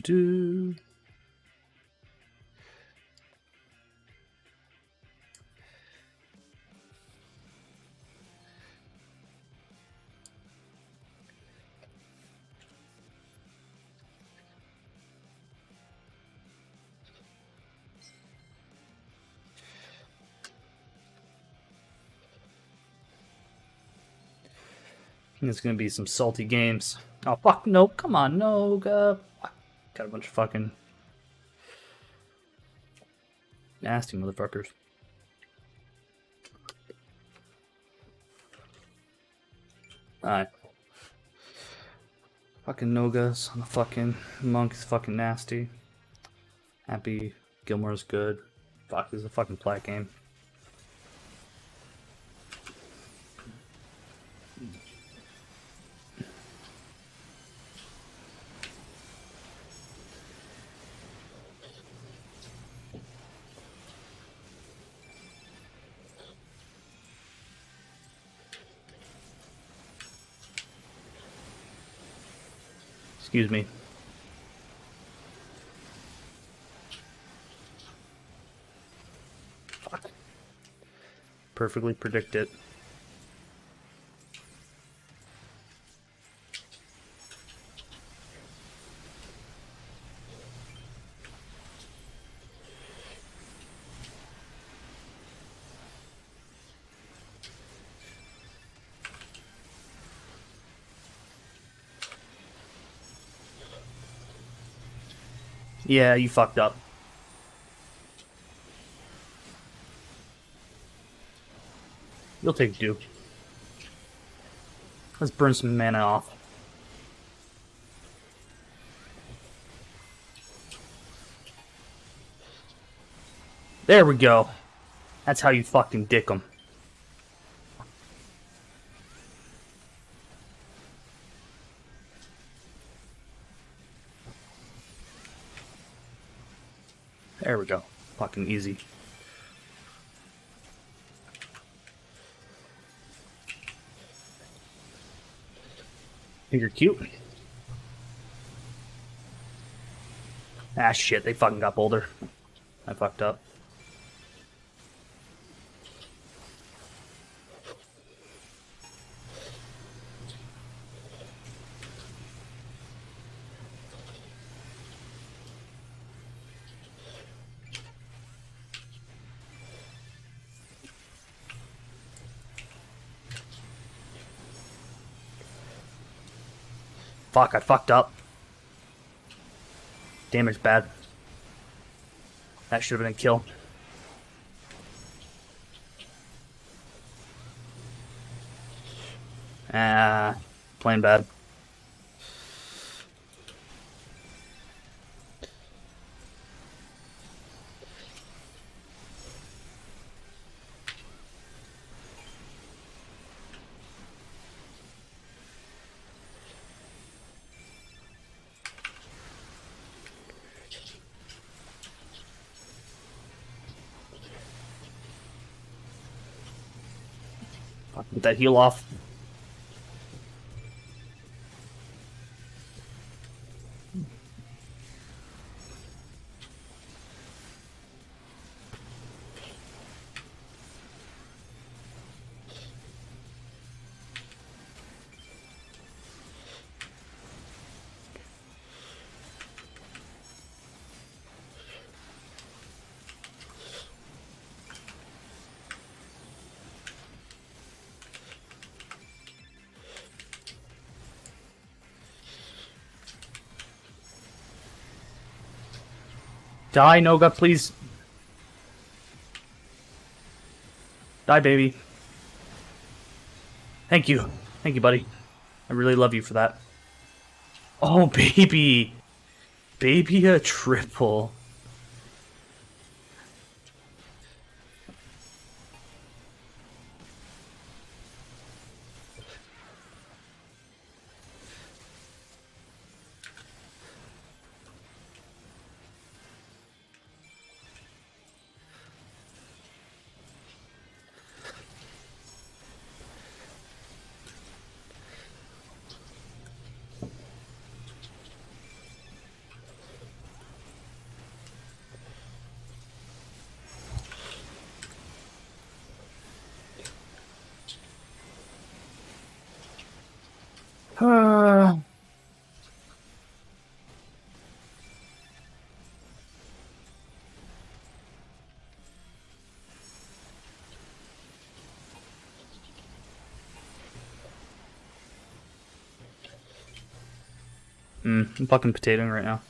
Do. It's gonna be some salty games. Oh fuck, no, come on, no, got a bunch of fucking nasty motherfuckers. Alright. Fucking Noga's on the fucking monk is fucking nasty. Happy Gilmore's good. Fuck, this is a fucking plat game. Excuse me. Fuck. Perfectly predict it. Yeah, you fucked up. You'll take two. Let's burn some mana off. There we go. That's how you fucking dick them. There we go. Fucking easy. Think you're cute? Ah, shit, they fucking got bolder. I fucked up. Fuck, I fucked up. Damage bad. That should have been a kill. Ah, playing bad. Get that heal off. Die, Noga, please. Die, baby. Thank you. Thank you, buddy. I really love you for that. Oh, baby. Baby a triple. I'm fucking potatoing right now.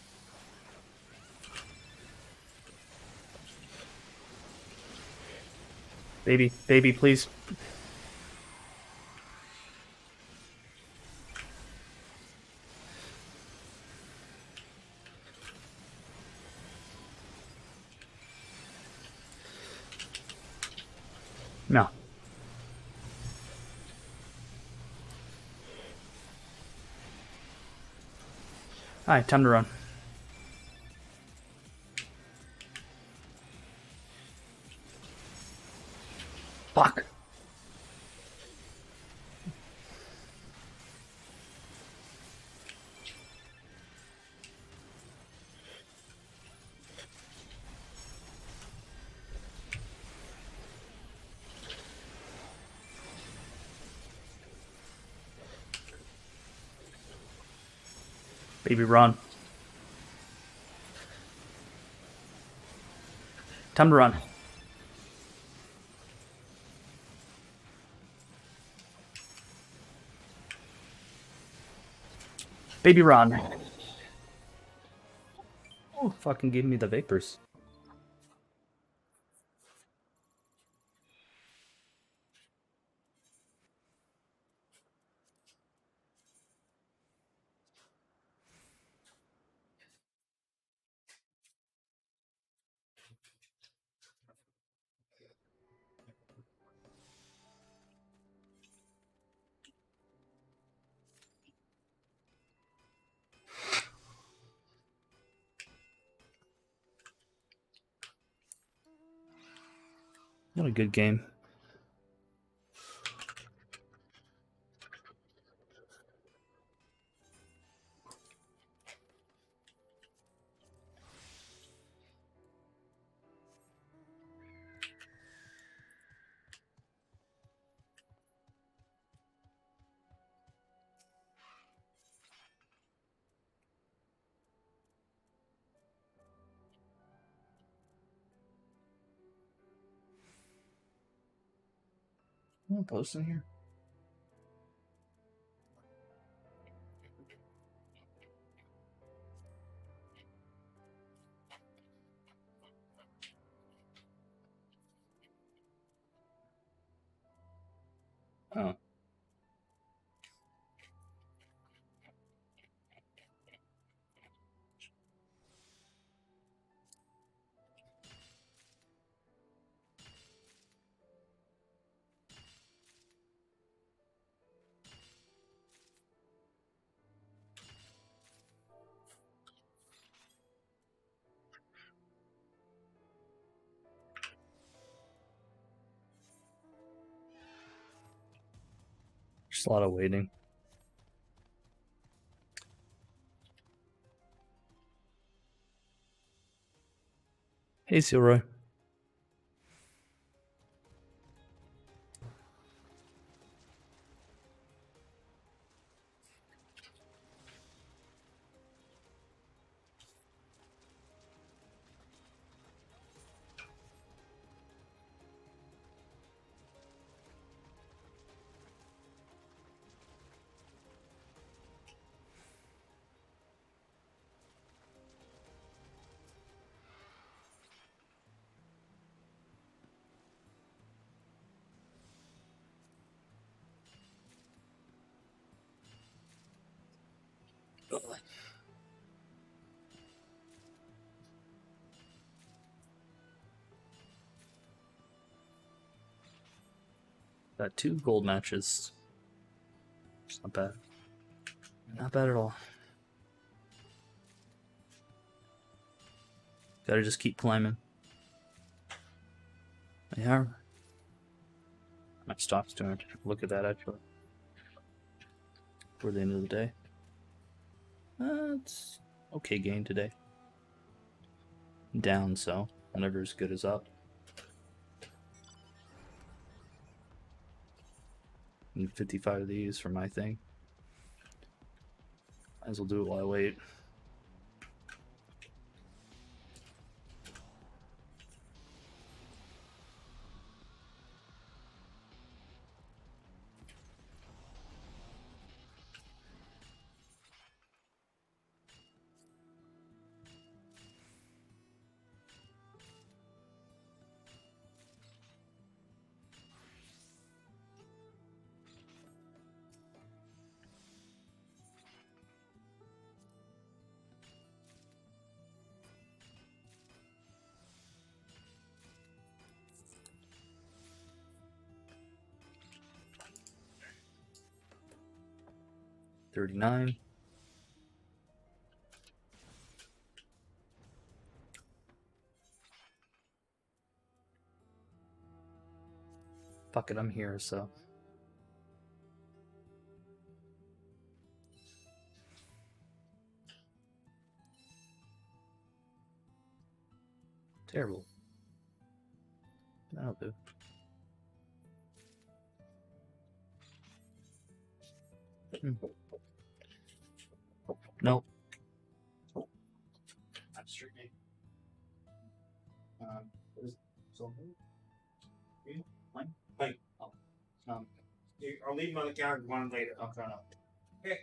Baby, baby, please. No. Alright, time to run. Fuck. Baby, run. Time to run. Baby, run. Oh, fucking gave me the vapors. What a good game. I'm posting here. Oh. Just a lot of waiting. Hey, Sealroy. Got 2 gold matches. It's not bad. Not bad at all. Gotta just keep climbing. Yeah. My stock's doing. Look at that actually. For the end of the day. It's okay game today. Down, so never as good as up. Need 55 of these for my thing. Might as well do it while I wait. 39. Fuck it, I'm here, so. Terrible. That'll do. Nope. I'm streaming. What is it? Something? Mine? Wait. Oh. I'll leave him on the counter one later. I'll try not. Okay.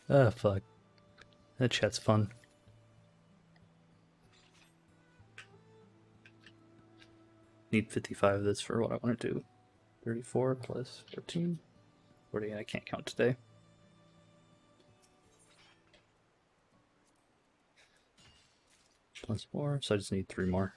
Ah, fuck. That chat's fun. Need 55 of this for what I want to do. 34 plus 14. 48, I can't count today. Plus 4, so I just need 3 more.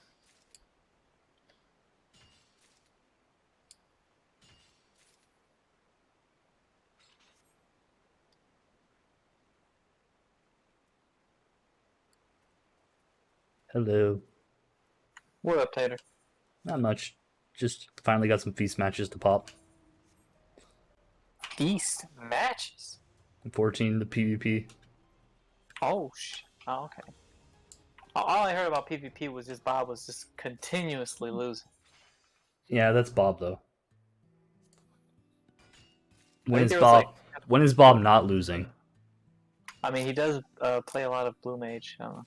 Hello. What up, Tater? Not much. Just finally got some feast matches to pop. Feast matches? 14 the PvP. Oh, okay. All I heard about PvP was just Bob was just continuously losing. Yeah, that's Bob though. When Like, is there was, Bob? like- When is Bob not losing? I mean, he does play a lot of Blue Mage. I don't know.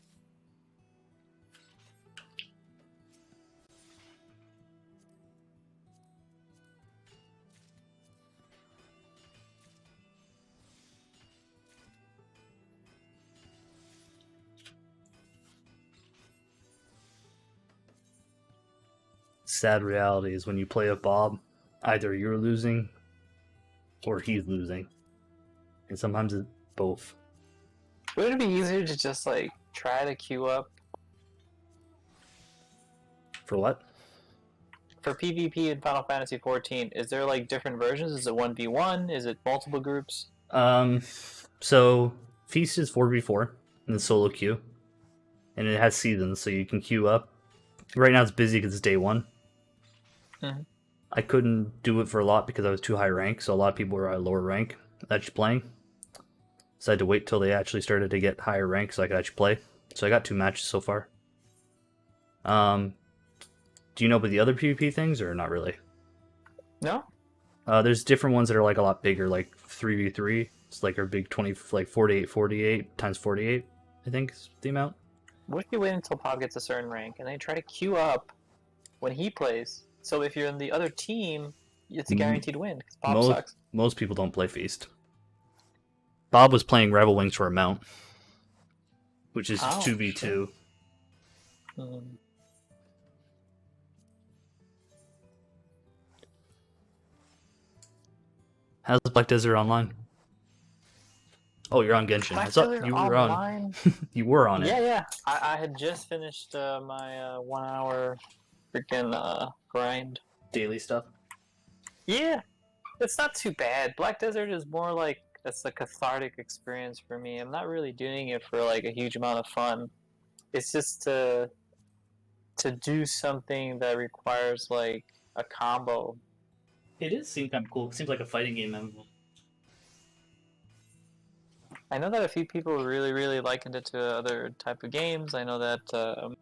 Sad reality is when you play with Bob, either you're losing or he's losing, and sometimes it's both. Would it be easier to just like try to queue up For what? for PvP in Final Fantasy 14? Is there like different versions? Is it 1v1? Is it multiple groups? So Feast is 4v4 in the solo queue, and it has seasons, so you can queue up. Right now it's busy because it's day 1. Mhm. I couldn't do it for a lot because I was too high rank, so a lot of people were at lower rank actually playing. So I had to wait till they actually started to get higher rank so I could actually play. So I got 2 matches so far. Do you know about the other PvP things or not really? No. There's different ones that are like a lot bigger, like 3v3. It's like our big 20, like 48 times 48, I think is the amount. What if you wait until Bob gets a certain rank and then try to queue up when he plays? So if you're in the other team, it's a guaranteed win because Bob sucks. Most people don't play Feast. Bob was playing Rebel Wings for a mount, which is 2v2. How's Black Desert Online? Oh, you're on Genshin. I thought you were on. You were on it. Yeah. I had just finished my 1 hour freaking grind. Daily stuff. Yeah. It's not too bad. Black Desert is more like it's a cathartic experience for me. I'm not really doing it for like a huge amount of fun. It's just to do something that requires like a combo. It does seem kind of cool. It seems like a fighting game. I know that a few people really likened it to other type of games. I know that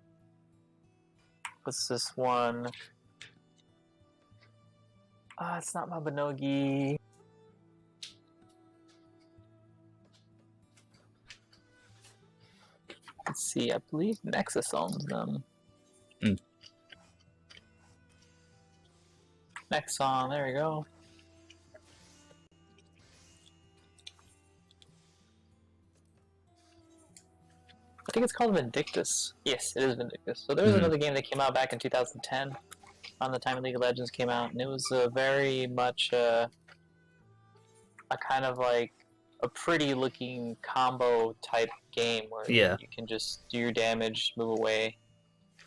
what's this one? Ah, it's not Mabinogi. Let's see. I believe Nexus owns them. Mm. Nexon. There we go. I think it's called Vindictus. Yes, it is Vindictus. So there was another game that came out back in 2010, on the time League of Legends came out, and it was very much a kind of like a pretty looking combo type game where Yeah. you can just do your damage, move away.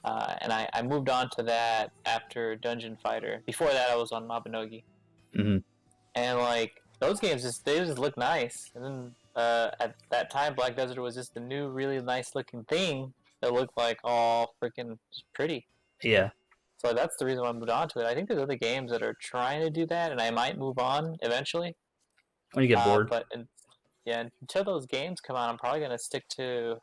And I moved on to that after Dungeon Fighter. Before that, I was on Mabinogi. Mm-hmm. And like those games, they just look nice. And then at that time, Black Desert was just a new, really nice looking thing that looked like all freaking pretty. Yeah. So that's the reason why I moved on to it. I think there's other games that are trying to do that, and I might move on eventually. When you get bored. But yeah, until those games come out, I'm probably gonna stick to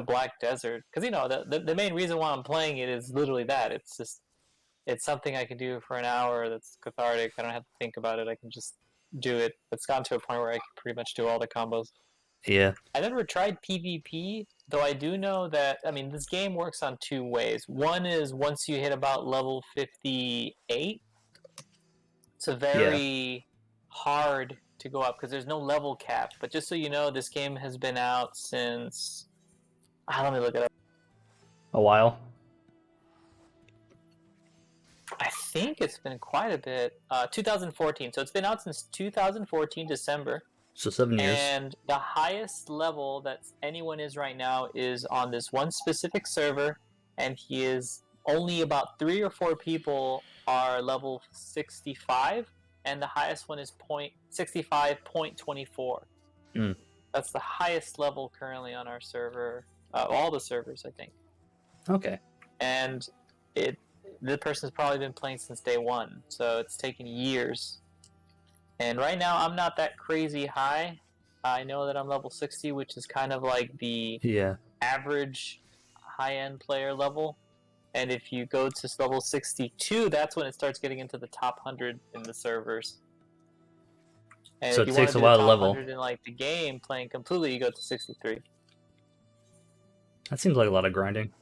Black Desert because you know the main reason why I'm playing it is literally that. It's just it's something I can do for an hour that's cathartic. I don't have to think about it. I can just do it. It's gotten to a point where I can pretty much do all the combos. Yeah. I never tried PvP, though I do know that, I mean, this game works on two ways. One is once you hit about level 58, it's a very hard to go up because there's no level cap. But just so you know, this game has been out since. Let me look it up. A while. I think it's been quite a bit. 2014. So it's been out since 2014, December. So 7 years. And the highest level that anyone is right now is on this one specific server, and he is only about 3 or 4 people are level 65, and the highest one is 65.24. Mm. That's the highest level currently on our server, all the servers, I think. Okay. And the person's probably been playing since day one, so it's taken years. And right now, I'm not that crazy high. I know that I'm level 60, which is kind of like the average high-end player level. And if you go to level 62, that's when it starts getting into the top 100 in the servers. And so if it you takes want to a do while the to top level. 100 in like the game, playing completely, you go to 63. That seems like a lot of grinding.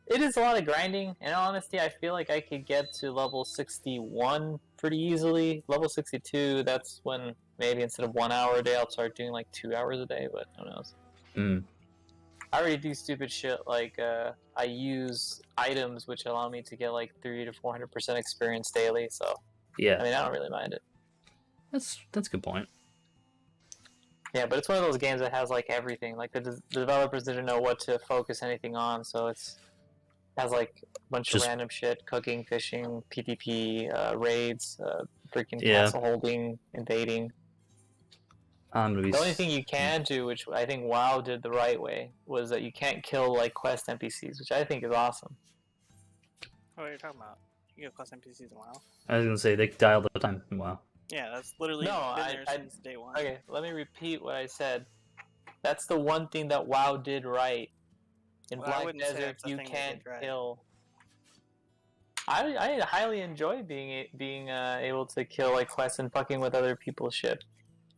It is a lot of grinding. In all honesty, I feel like I could get to level 61 pretty easily. Level 62, that's when maybe instead of 1 hour a day, I'll start doing like 2 hours a day, but who knows. Mm. I already do stupid shit like I use items which allow me to get like 300 to 400% experience daily, so Yeah. I mean, I don't really mind it. That's a good point. Yeah, but it's one of those games that has like everything. Like the developers didn't know what to focus anything on, so it has like a bunch of random shit: cooking, fishing, PvP, raids, freaking castle holding, invading. The only thing you can do, which I think WoW did the right way, was that you can't kill like quest NPCs, which I think is awesome. What are you talking about? You get quest NPCs in WoW? I was gonna say they die all the time in WoW. Yeah, that's literally been there since day one. Okay, let me repeat what I said. That's the one thing that WoW did right. In Black Desert, you can't kill. I highly enjoy being able to kill like quests and fucking with other people's shit.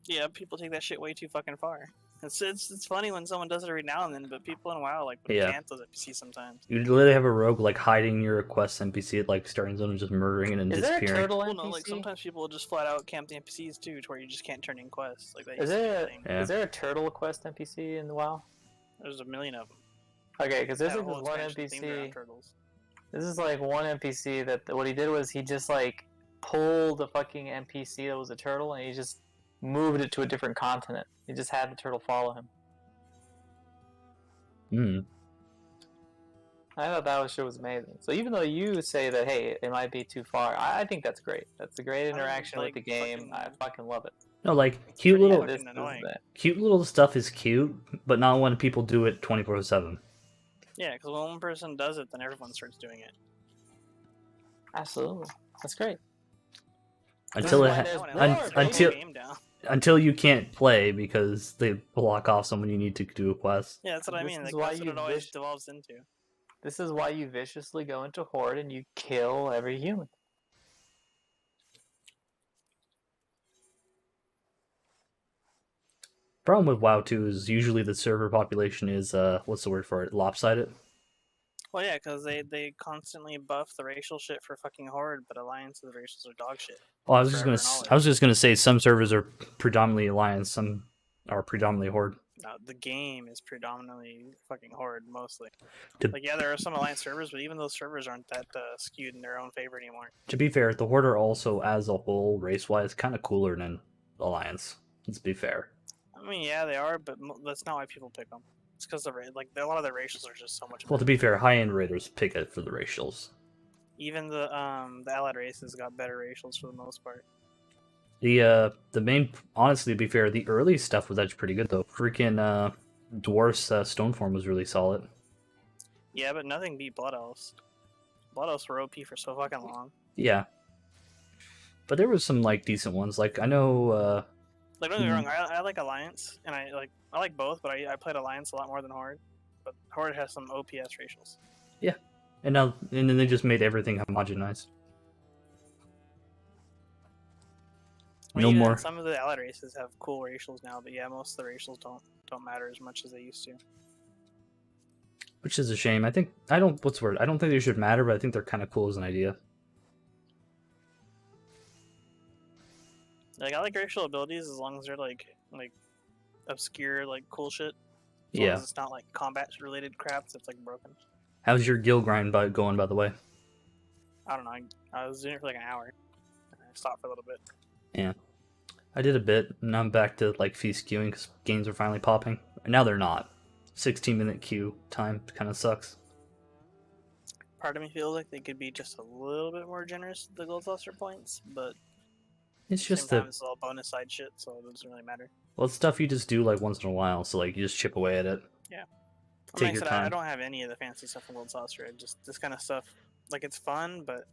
Yeah, people take that shit way too fucking far. It's funny when someone does it every now and then, but people in WoW like camp those NPCs sometimes. You literally have a rogue like hiding your quest NPC at like starting zone and just murdering it and disappearing. Is there a turtle NPC? Well, no, like sometimes people will just flat out camp the NPCs too, to where you just can't turn in quests. Like that. Is there a turtle quest NPC in WoW? There's a million of them. Okay, because there's like this one NPC. This is like one NPC that what he did was he just like pulled the fucking NPC that was a turtle and he just moved it to a different continent. He just had the turtle follow him. I thought that shit was amazing. So even though you say that, hey, it might be too far, I think that's great. That's a great interaction with the game. I fucking love it. No, like It's cute pretty little, fucking annoying. cute little stuff is cute, but not when people do it 24/7. Yeah, because when one person does it, then everyone starts doing it. Absolutely, that's great. Until This it is ha- why there's un- more, Slow baby. until the game down. until you can't play because they block off someone you need to do a quest. Yeah, that's what I This mean. is Like, why that's what you it always wish- devolves into. This is why you viciously go into Horde and you kill every human. Problem with WoW 2 is usually the server population is what's the word for it? Lopsided. Well, yeah, because they constantly buff the racial shit for fucking Horde, but Alliance's racials are dog shit. Oh, Forever and always. I was just gonna say some servers are predominantly Alliance, some are predominantly Horde. No, the game is predominantly fucking Horde, mostly. To- Like, yeah, there are some Alliance servers, but even those servers aren't that skewed in their own favor anymore. To be fair, the Horde are also, as a whole, race-wise, kind of cooler than Alliance. Let's be fair. I mean, yeah, they are, but that's not why people pick them. It's because like a lot of the racials are just so much. Well, to be fair, high-end raiders pick it for the racials. Even the allied races got better racials for the most part. The main, honestly, to be fair, the early stuff was actually pretty good though. Freaking Dwarf's Stoneform was really solid. Yeah, but nothing beat Blood Elves. Blood Elves were OP for so fucking long. Yeah, but there was some like decent ones. Like I know. Like, don't get me wrong, I like Alliance, and I like both, but I played Alliance a lot more than Horde. But Horde has some OPS racials. And then they just made everything homogenized. I mean, No even more. Some of the allied races have cool racials now, but yeah, most of the racials don't matter as much as they used to. Which is a shame. I don't think they should matter, but I think they're kind of cool as an idea. Like, I like racial abilities as long as they're like obscure, like cool shit. As long Yeah. as it's not like combat related crap that's like broken. How's your guild grind going, by the way? I don't know. I was doing it for like an hour. And I stopped for a little bit. Yeah. I did a bit, and now I'm back to like feast queuing because games are finally popping. And now they're not. 16-minute queue time kind of sucks. Part of me feels like they could be just a little bit more generous with the gold cluster points, but It's at the just same time, it's all bonus side shit, so it doesn't really matter. well, it's stuff you just do like once in a while, so like you just chip away at it. Like Take I your said, time. I don't have any of the fancy stuff in Gold Saucer. Just this kind of stuff, like it's fun, but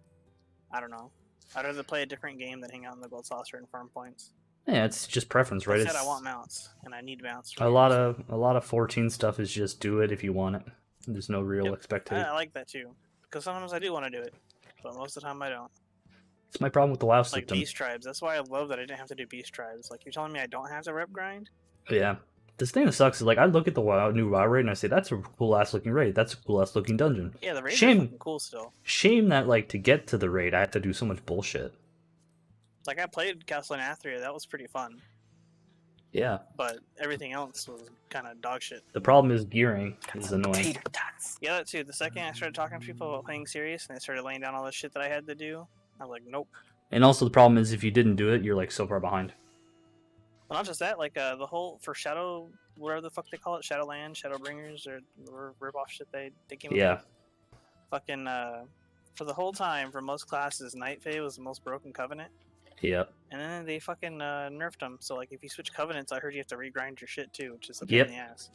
I don't know. I'd rather play a different game than hang out in the Gold Saucer and farm points. Yeah, it's just preference, right? I said It's I want mounts, and I need mounts. a lot of 14 stuff is just do it if you want it. There's no real expectation. I like that too, because sometimes I do want to do it, but most of the time I don't. It's my problem with the WoW Like system. Beast Tribes. That's why I love that I didn't have to do Beast Tribes. Like, you're telling me I don't have to rep grind? Yeah. This thing that sucks is like I look at the new WoW raid and I say that's a cool ass looking raid. That's a cool ass looking dungeon. Yeah, the raids Shame- are fucking cool still. Shame that like to get to the raid I have to do so much bullshit. Like, I played Castle in Aethria. That was pretty fun. Yeah. But everything else was kind of dog shit. The problem is gearing is annoying. Yeah, that too. The second I started talking to people about playing serious and they started laying down all the shit that I had to do, I was like, nope. And also the problem is if you didn't do it, you're like so far behind. Well, not just that, like the whole for Shadow, whatever the fuck they call it, Shadowland, Shadowbringers, or rip off shit they came up Yeah. with. Fucking for the whole time for most classes, Night Fae was the most broken covenant, Yeah. and then they fucking nerfed them. So like if you switch covenants, I heard you have to regrind your shit too, which is a pain Yep. in the ass.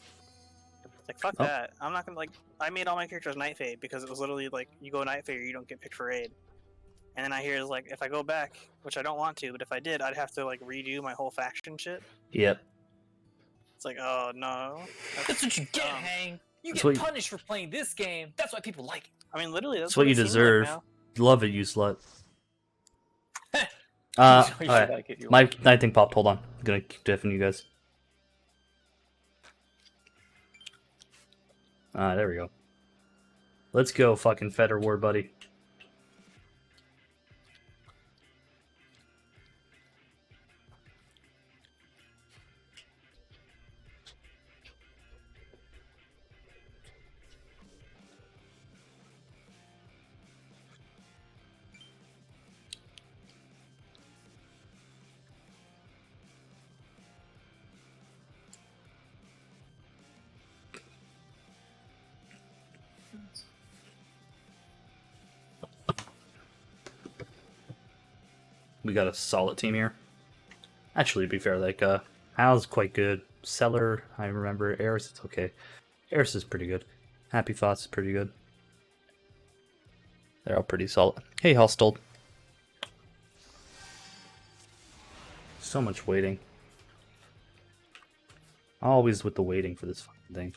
It's like fuck Oh. that. I'm not gonna like. I made all my characters Night Fae because it was literally like you go Night Fae or you don't get picked for raid. And then I hear is like if I go back, which I don't want to, but if I did, I'd have to like redo my whole faction shit. Yep. It's like, oh no. That's what you get, dumb. Hang. You That's get what you- punished for playing this game. That's why people like it. I mean, literally, that's what you it seems deserve. Like now. Love it, you slut. You should Alright. like it, you My thing popped. Hold on. I'm gonna keep deafening you guys. There we go. Let's go, fucking Feder War, buddy. we got a solid team here. Actually, to be fair, like, Hal's quite good. Cellar, I remember. Eris, it's okay. Eris is pretty good. Happy Thoughts is pretty good. They're all pretty solid. Hey, Hostile. So much waiting. Always with the waiting for this fucking thing.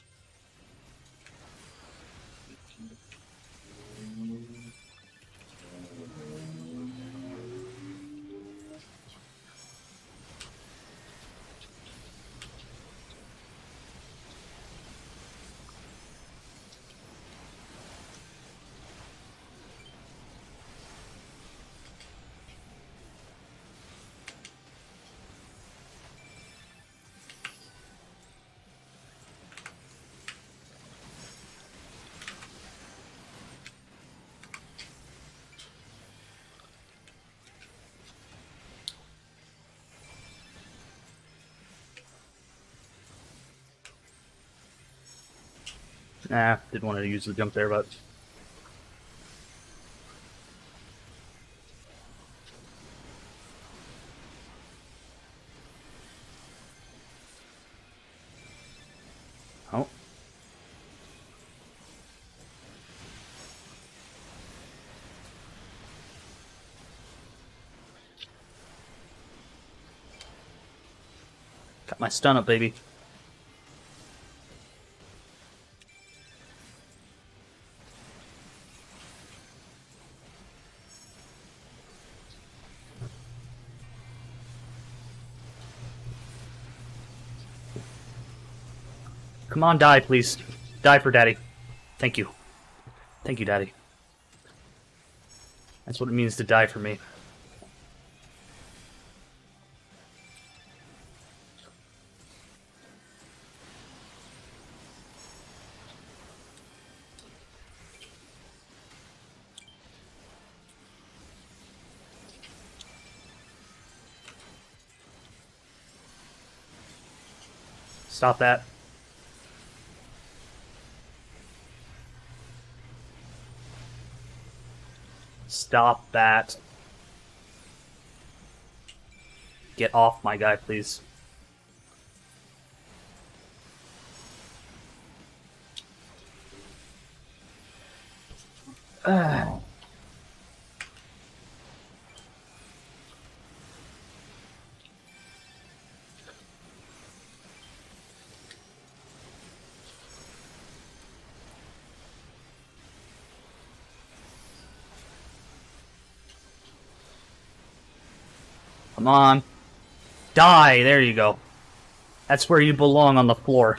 Nah, didn't want to use the jump there, but... Oh. Got my stun up, baby. Come on, die, please. Die for Daddy. Thank you. Thank you, Daddy. That's what it means to die for me. Stop that. Stop that. Get off my guy, please. Come on. Die! There you go. That's where you belong, on the floor.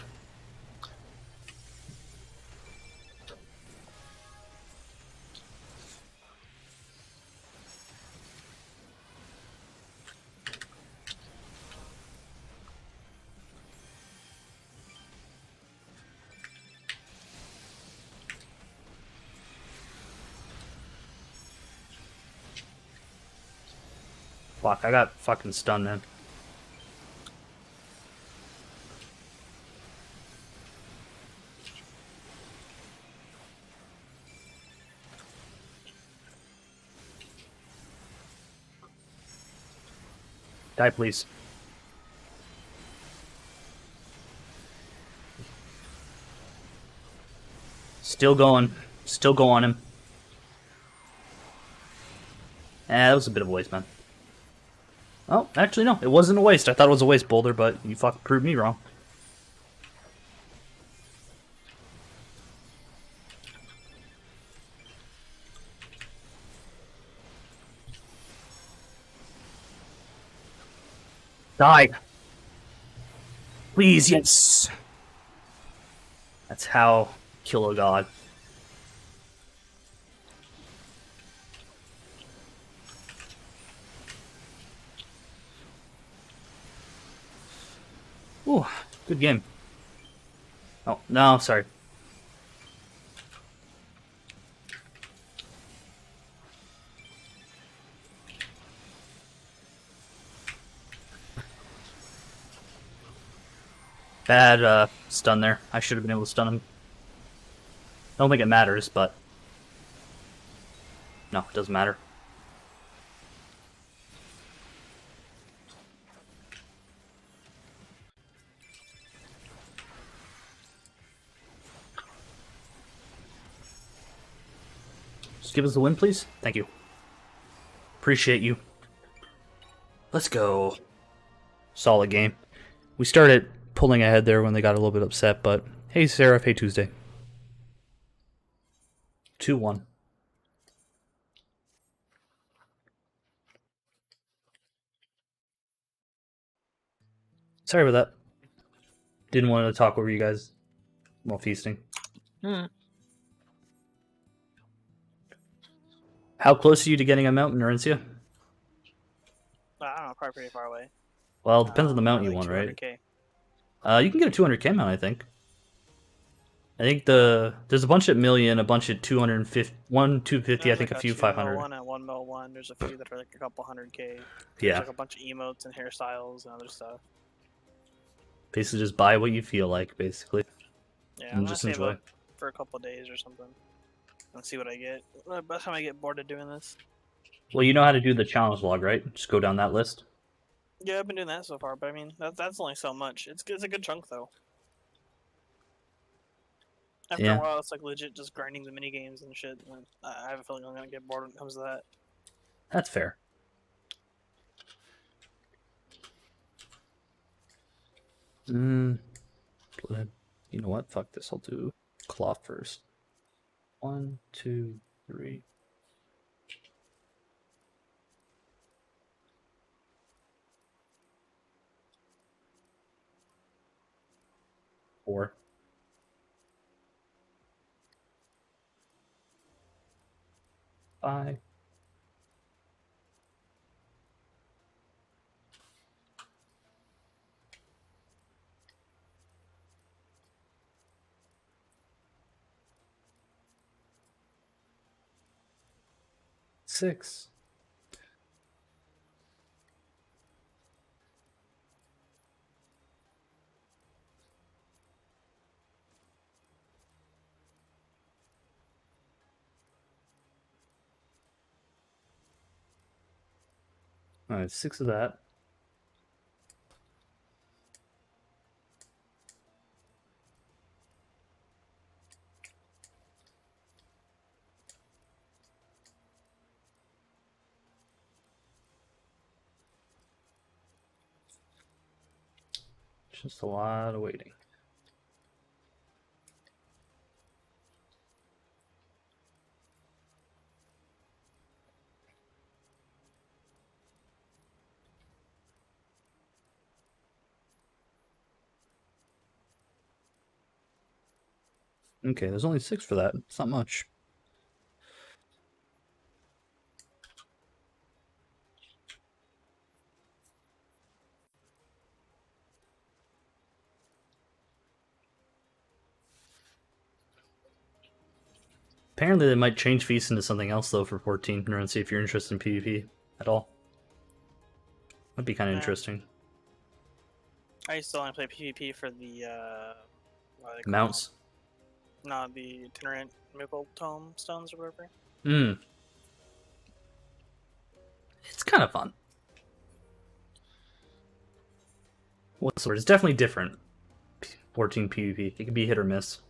Fuck, I got fucking stunned then. Die, please. Still going. Still go on him. That was a bit of a waste, man. Oh, actually, no. It wasn't a waste. I thought it was a waste, Boulder, but you fucking proved me wrong. Die. Please, yes. That's how kill a god. Ooh, good game. Oh, no, sorry. Bad stun there. I should have been able to stun him. I don't think it matters, but... No, it doesn't matter. Just give us the win, please. Thank you. Appreciate you. Let's go. Solid game. We started pulling ahead there when they got a little bit upset, but hey, Sarah. Hey, Tuesday. 2-1. Sorry about that. Didn't want to talk over you guys while feasting. How close are you to getting a mount, Nerencia? I don't know, probably pretty far away. Well, it depends on the mount you like want, right? 200K. You can get a 200k mount, I think. I think there's a bunch at million, a bunch at 250, 250, I There's think like a few 2 mil 500. one at 1 mil 1. There's a few that are like a couple 100K. There's Yeah. like a bunch of emotes and hairstyles and other stuff. Basically, just buy what you feel like, basically. Yeah, And I'm gonna just save enjoy. up for a couple days or something. And see what I get. By the time I get bored of doing this. Well, you know how to do the challenge log, right? Just go down that list. Yeah, I've been doing that so far, but I mean, that's only so much. It's a good chunk though. After Yeah. a while, it's like legit just grinding the mini games and shit. And I have a feeling I'm gonna get bored when it comes to that. That's fair. You know what? Fuck this. I'll do cloth first. 1, 2, 3. Four. Five. Six. Alright, 6 of that. Just a lot of waiting. Okay, there's only 6 for that. It's not much. Apparently they might change Feast into something else though for 14, and see if you're interested in PvP at all. That'd be kind of Yeah. interesting. I used to only play PvP for the what are they called? Mounts. No, the itinerant mythical tome stones or whatever. It's kind of fun. What's the word? It's definitely different. 14 PvP. It can be hit or miss.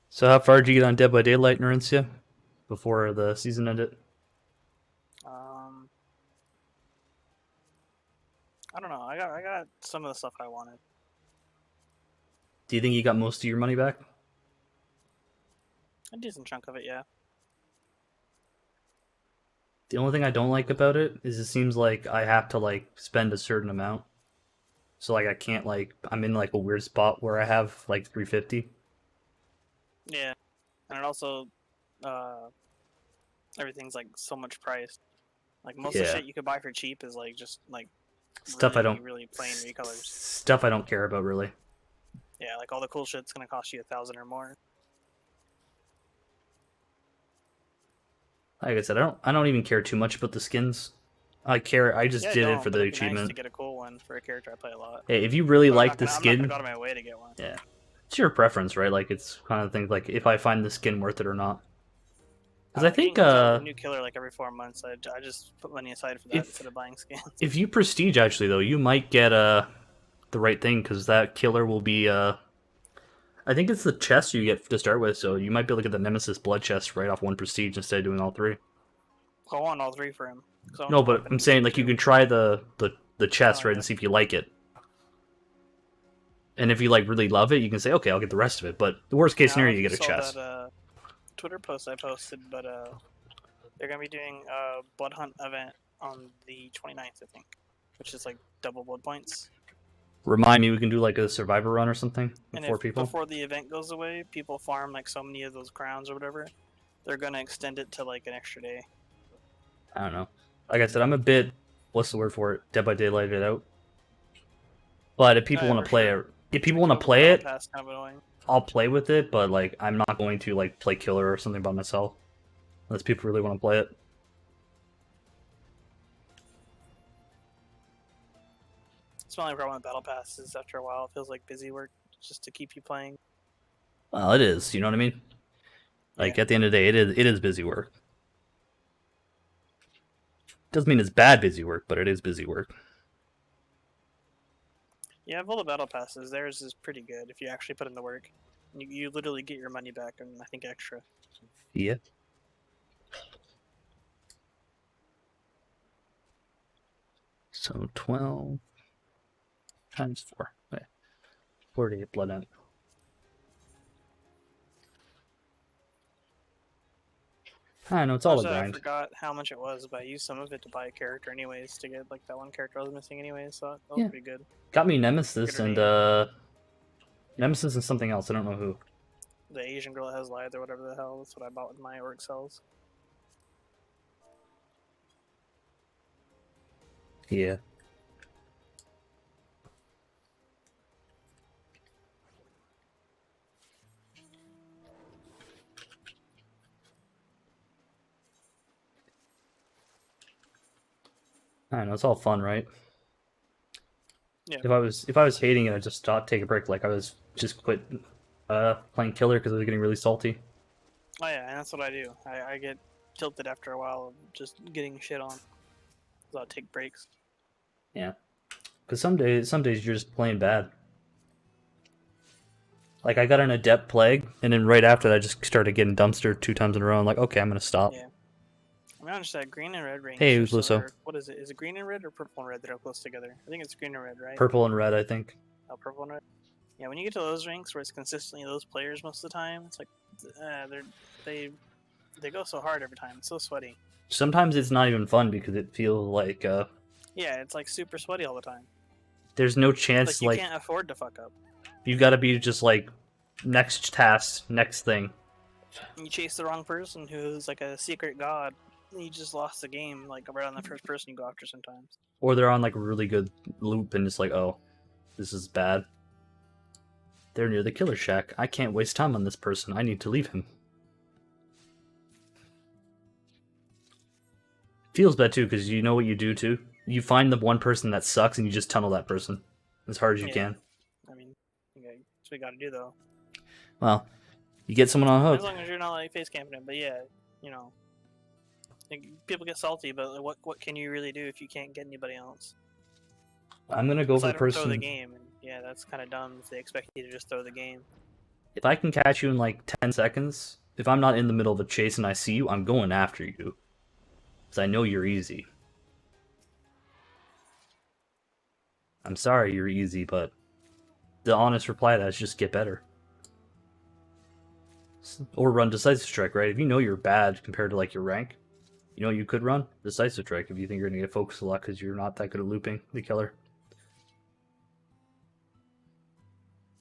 So how far did you get on Dead by Daylight, Nerencia? Before the season ended? I don't know. I got some of the stuff I wanted. Do you think you got most of your money back? A decent chunk of it, yeah. The only thing I don't like about it is it seems like I have to like spend a certain amount. So like I can't like I'm in like a weird spot where I have like 350. Yeah, and it also, uh, everything's like so much priced. Like most of the Yeah. shit you could buy for cheap is like just like Stuff I really, don't really plain recolors. stuff I don't care about really. Yeah, like all the cool shit's gonna cost you 1,000 or more. Like I said, I don't even care too much about the skins. I just Yeah, did don't, it for but the it'd be nice achievement. to get a cool one for a character I play a lot. Hey, if you really But like the I'm not skin, gonna go out of my way to get one. yeah, it's your preference, right? Like it's kind of things like if I find the skin worth it or not. Because I think a new killer like every 4 months. I just put money aside for that if instead of buying skins. if you prestige actually though, you might get the right thing because that killer will be I think it's the chest you get to start with, so you might be able to get the Nemesis blood chest right off one prestige instead of doing all three. I want all 3 for him. No, but I'm saying like you can try the chest Oh, right yeah. and see if you like it. And if you like really love it, you can say, okay, I'll get the rest of it. But the worst case scenario, you get a chest. That Twitter post I posted, but they're gonna be doing a blood hunt event on the 29th, I think, which is like double blood points. Remind me, we can do like a survivor run or something with And 4 if people. before the event goes away, people farm like so many of those crowns or whatever, they're gonna extend it to like an extra day. I don't know. Like I said, I'm a bit, what's the word for it? Dead by Daylight it out. But if people Yeah, want to for play sure. it, if people want to Kill the play battle it, pass, kind of annoying. I'll play with it. But like, I'm not going to like play killer or something by myself, unless people really want to play it. It's my only problem with battle pass is after a while it feels like busy work just to keep you playing. Well, it is. You know what I mean? Like at the end of the day, it is busy work. Doesn't mean it's bad busy work, but it is busy work. Yeah, of all the battle passes, theirs is pretty good if you actually put in the work. You literally get your money back and I think extra. Yeah. So 12 times 4. Okay. 48 blood out. I know, it's all a Also, I grind. forgot how much it was, but I used some of it to buy a character anyways to get like that one character I was missing anyways, so that was pretty good. Got me Nemesis Good and Nemesis and something else. I don't know who. The Asian girl that has lives or whatever the hell, that's what I bought with my orc cells. Yeah. I don't know, it's all fun, right? Yeah. If I was hating it, I'd just stop, take a break. Like I was just quit playing killer because I was getting really salty. Oh yeah, and that's what I do. I get tilted after a while of just getting shit on. So I'll take breaks. Yeah. Because some days you're just playing bad. Like I got an adept plague, and then right after that, I just started getting dumpstered 2 times in a row. I'm like, okay, I'm gonna stop. Yeah. I mean, honestly, that green and red range. Hey, are so- Lusso. or what is it? Is it green and red or purple and red that are close together? I think it's green and red, right? Purple and red, I think. Oh, purple and red. Yeah, when you get to those ranks where it's consistently those players most of the time, it's like they go so hard every time. It's so sweaty. Sometimes it's not even fun because it feels like Yeah, it's like super sweaty all the time. there's no chance. Like you can't afford to fuck up. You gotta be just like next task, next thing. You chase the wrong person who's like a secret god. You just lost the game, like right on the first person you go after sometimes. Or they're on like a really good loop and it's like, oh, this is bad. They're near the killer shack. I can't waste time on this person. I need to leave him. Feels bad too, because you know what you do too? You find the one person that sucks and you just tunnel that person as hard as you can. I mean, yeah, that's what you gotta do though. Well, you get someone on As hook. long as you're not like face camping it, but yeah, you know. Like, people get salty, but like, what can you really do if you can't get anybody else? I'm gonna go for the Aside from throw the person. game, and yeah, that's kind of dumb if they expect you to just throw the game. If I can catch you in like 10 seconds, if I'm not in the middle of a chase and I see you, I'm going after you. Because I know you're easy. I'm sorry you're easy, but the honest reply to that is just get better. Or run Decisive Strike, right? If you know you're bad compared to like your rank, you know what you could run? Decisive Strike if you think you're going to get focused a lot because you're not that good at looping the killer.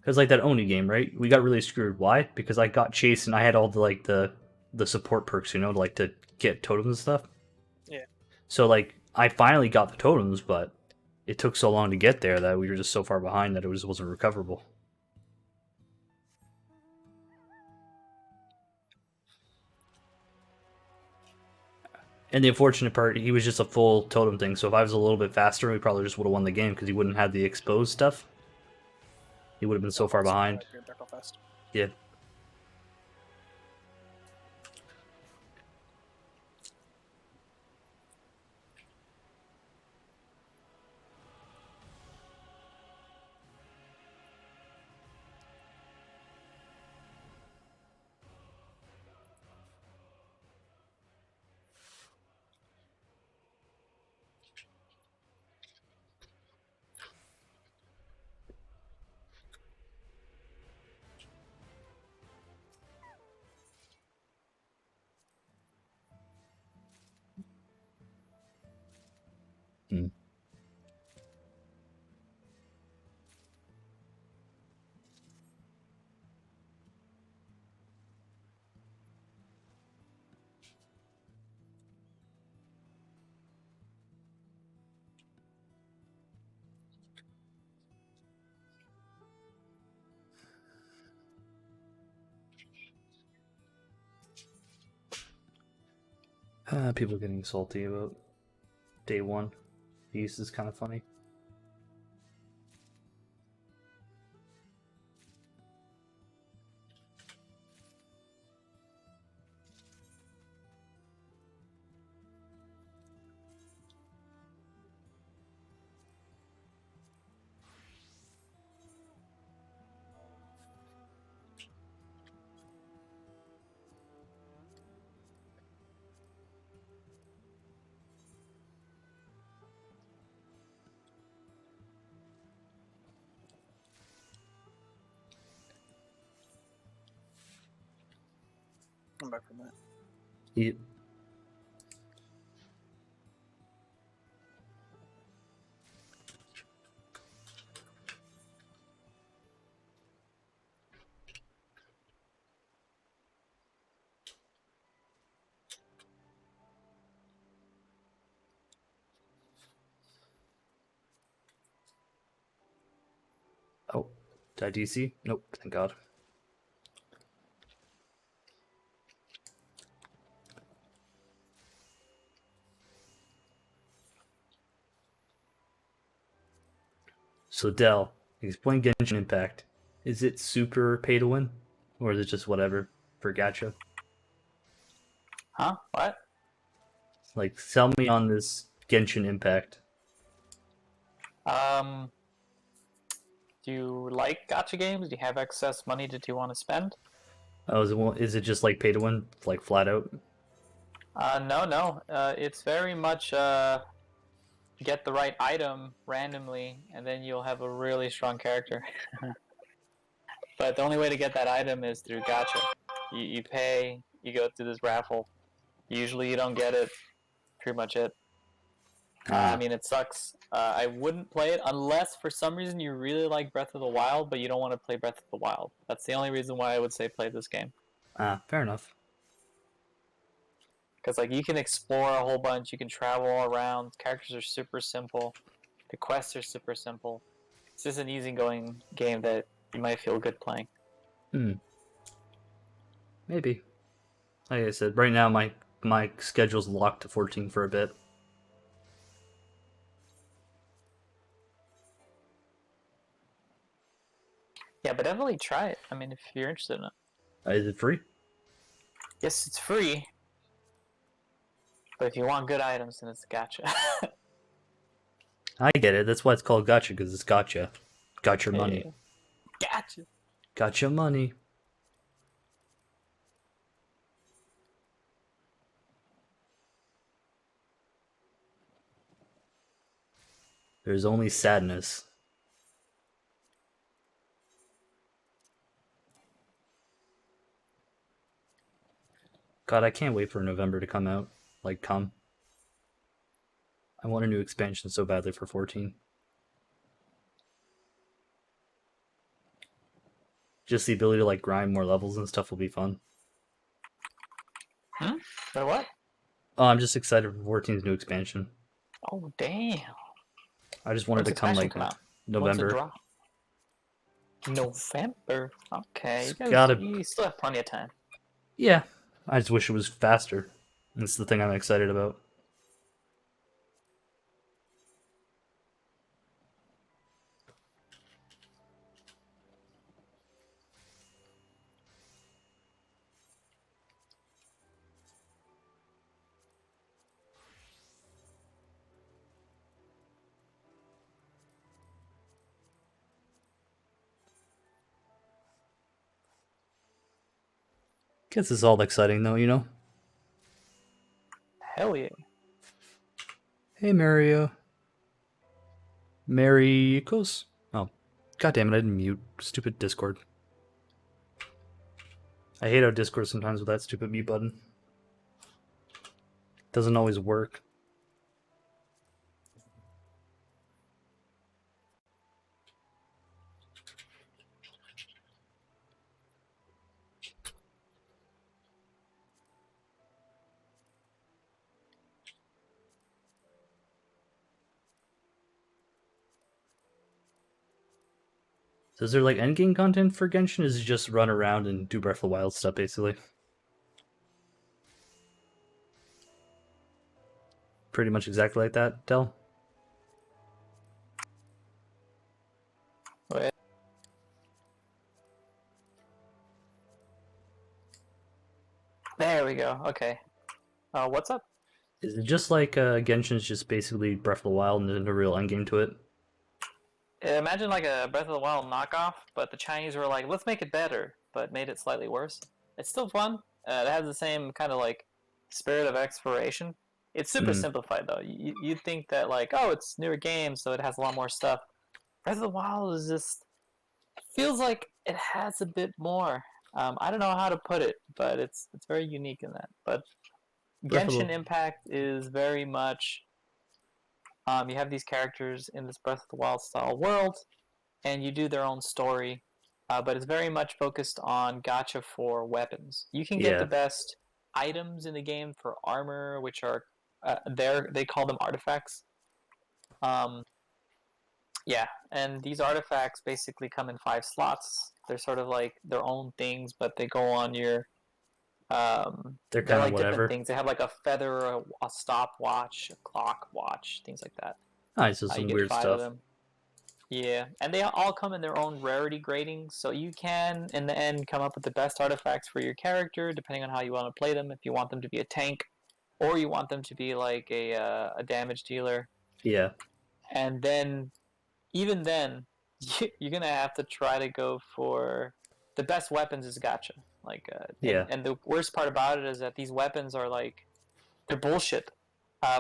Because like that Oni game, right? We got really screwed. Why? Because I got chased and I had all the like the support perks, you know, like to get totems and stuff. Yeah. So like I finally got the totems, but it took so long to get there that we were just so far behind that it wasn't recoverable. And the unfortunate part, he was just a full totem thing. So if I was a little bit faster, we probably just would have won the game because he wouldn't have the exposed stuff. He would have been so far behind. Yeah. Hmm. People getting salty about day one. This is kind of funny. I'm back from that. Yeah. Oh, did I DC? Nope, thank God. So Dell, explain Genshin Impact. Is it super pay to win? Or is it just whatever for gacha? Huh? What? Like, sell me on this Genshin Impact. Do you like gacha games? Do you have excess money that you want to spend? Oh, is it just like pay to win? Like flat out? No. It's very much get the right item randomly, and then you'll have a really strong character. But the only way to get that item is through gacha. You pay, you go through this raffle. Usually you don't get it. Pretty much it. I mean, it sucks. I wouldn't play it unless for some reason you really like Breath of the Wild, but you don't want to play Breath of the Wild. That's the only reason why I would say play this game. Fair enough. Because like you can explore a whole bunch, you can travel all around. Characters are super simple. The quests are super simple. It's just an easygoing game that you might feel good playing. Maybe. Like I said, right now my schedule's locked to 14 for a bit. Yeah, but definitely try it. I mean, if you're interested in it. Is it free? Yes, it's free. But if you want good items, then it's gacha. I get it. That's why it's called gacha, because it's gotcha. Got your money. Gotcha. Got your money. There's only sadness God, I can't wait for November to come out. Like, come. I want a new expansion so badly for 14. Just the ability to like grind more levels and stuff will be fun. For what? Oh, I'm just excited for 14's new expansion. Oh damn! I just wanted When's to come expansion like come out? When's it November. drop? November. Okay, It's you guys, gotta. you still have plenty of time. Yeah, I just wish it was faster. That's the thing I'm excited about. Gets us all exciting though, you know? Hell yeah! Hey, Mario. Maricos? Oh, god damn it, I didn't mute. Stupid Discord. I hate how Discord sometimes with that stupid mute button. Doesn't always work. So is there like endgame content for Genshin? Is it just run around and do Breath of the Wild stuff basically? Pretty much exactly like that, Del? Wait. There we go. Okay. What's up? Is it just like Genshin's just basically Breath of the Wild and there's no real endgame to it? Imagine like a Breath of the Wild knockoff, but the Chinese were like, let's make it better, but made it slightly worse. It's still fun. It has the same kind of like spirit of exploration. It's super Mm. simplified though. You'd think that like, oh, it's newer game, so it has a lot more stuff. Breath of the Wild is just feels like it has a bit more. I don't know how to put it, but it's very unique in that. But Breath of Genshin the... Impact is very much you have these characters in this Breath of the Wild style world, and you do their own story, but it's very much focused on gacha for weapons. You can get the Yeah. best items in the game for armor, which are they call them artifacts. Um, yeah, and these artifacts basically come in 5 slots. They're sort of like their own things, but they go on your They're they're kind of like different whatever. things. They have like a feather, a stopwatch, a clock watch, things like that. Alright, so You some get weird 5 of stuff. them. Yeah, and they all come in their own rarity gradings, so you can, in the end, come up with the best artifacts for your character, depending on how you want to play them. If you want them to be a tank, or you want them to be like a damage dealer, Yeah. and then even then, you're gonna have to try to go for the best weapons is gacha. Like, Yeah. and the worst part about it is that these weapons are like they're bullshit.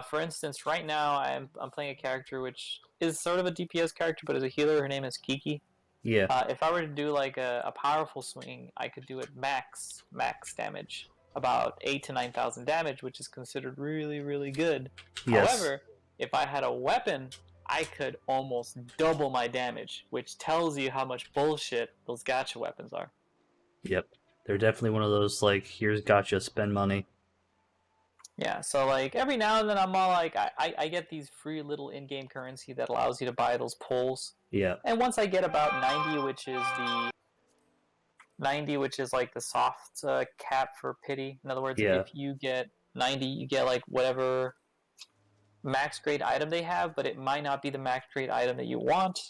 For instance, right now I'm playing a character which is sort of a DPS character, but is a healer. Her name is Kiki. Yeah. If I were to do like a powerful swing, I could do it max damage, about 8 to 9,000 damage, which is considered really good. Yes. However, if I had a weapon, I could almost double my damage, which tells you how much bullshit those gacha weapons are. Yep. They're definitely one of those like, here's gotcha, spend money. Yeah, so like every now and then I'm all like I get these free little in-game currency that allows you to buy those pulls. Yeah. And once I get about 90, which is the 90, which is like the soft cap for pity. In other words, Yeah. if you get 90, you get like whatever max grade item they have, but it might not be the max grade item that you want.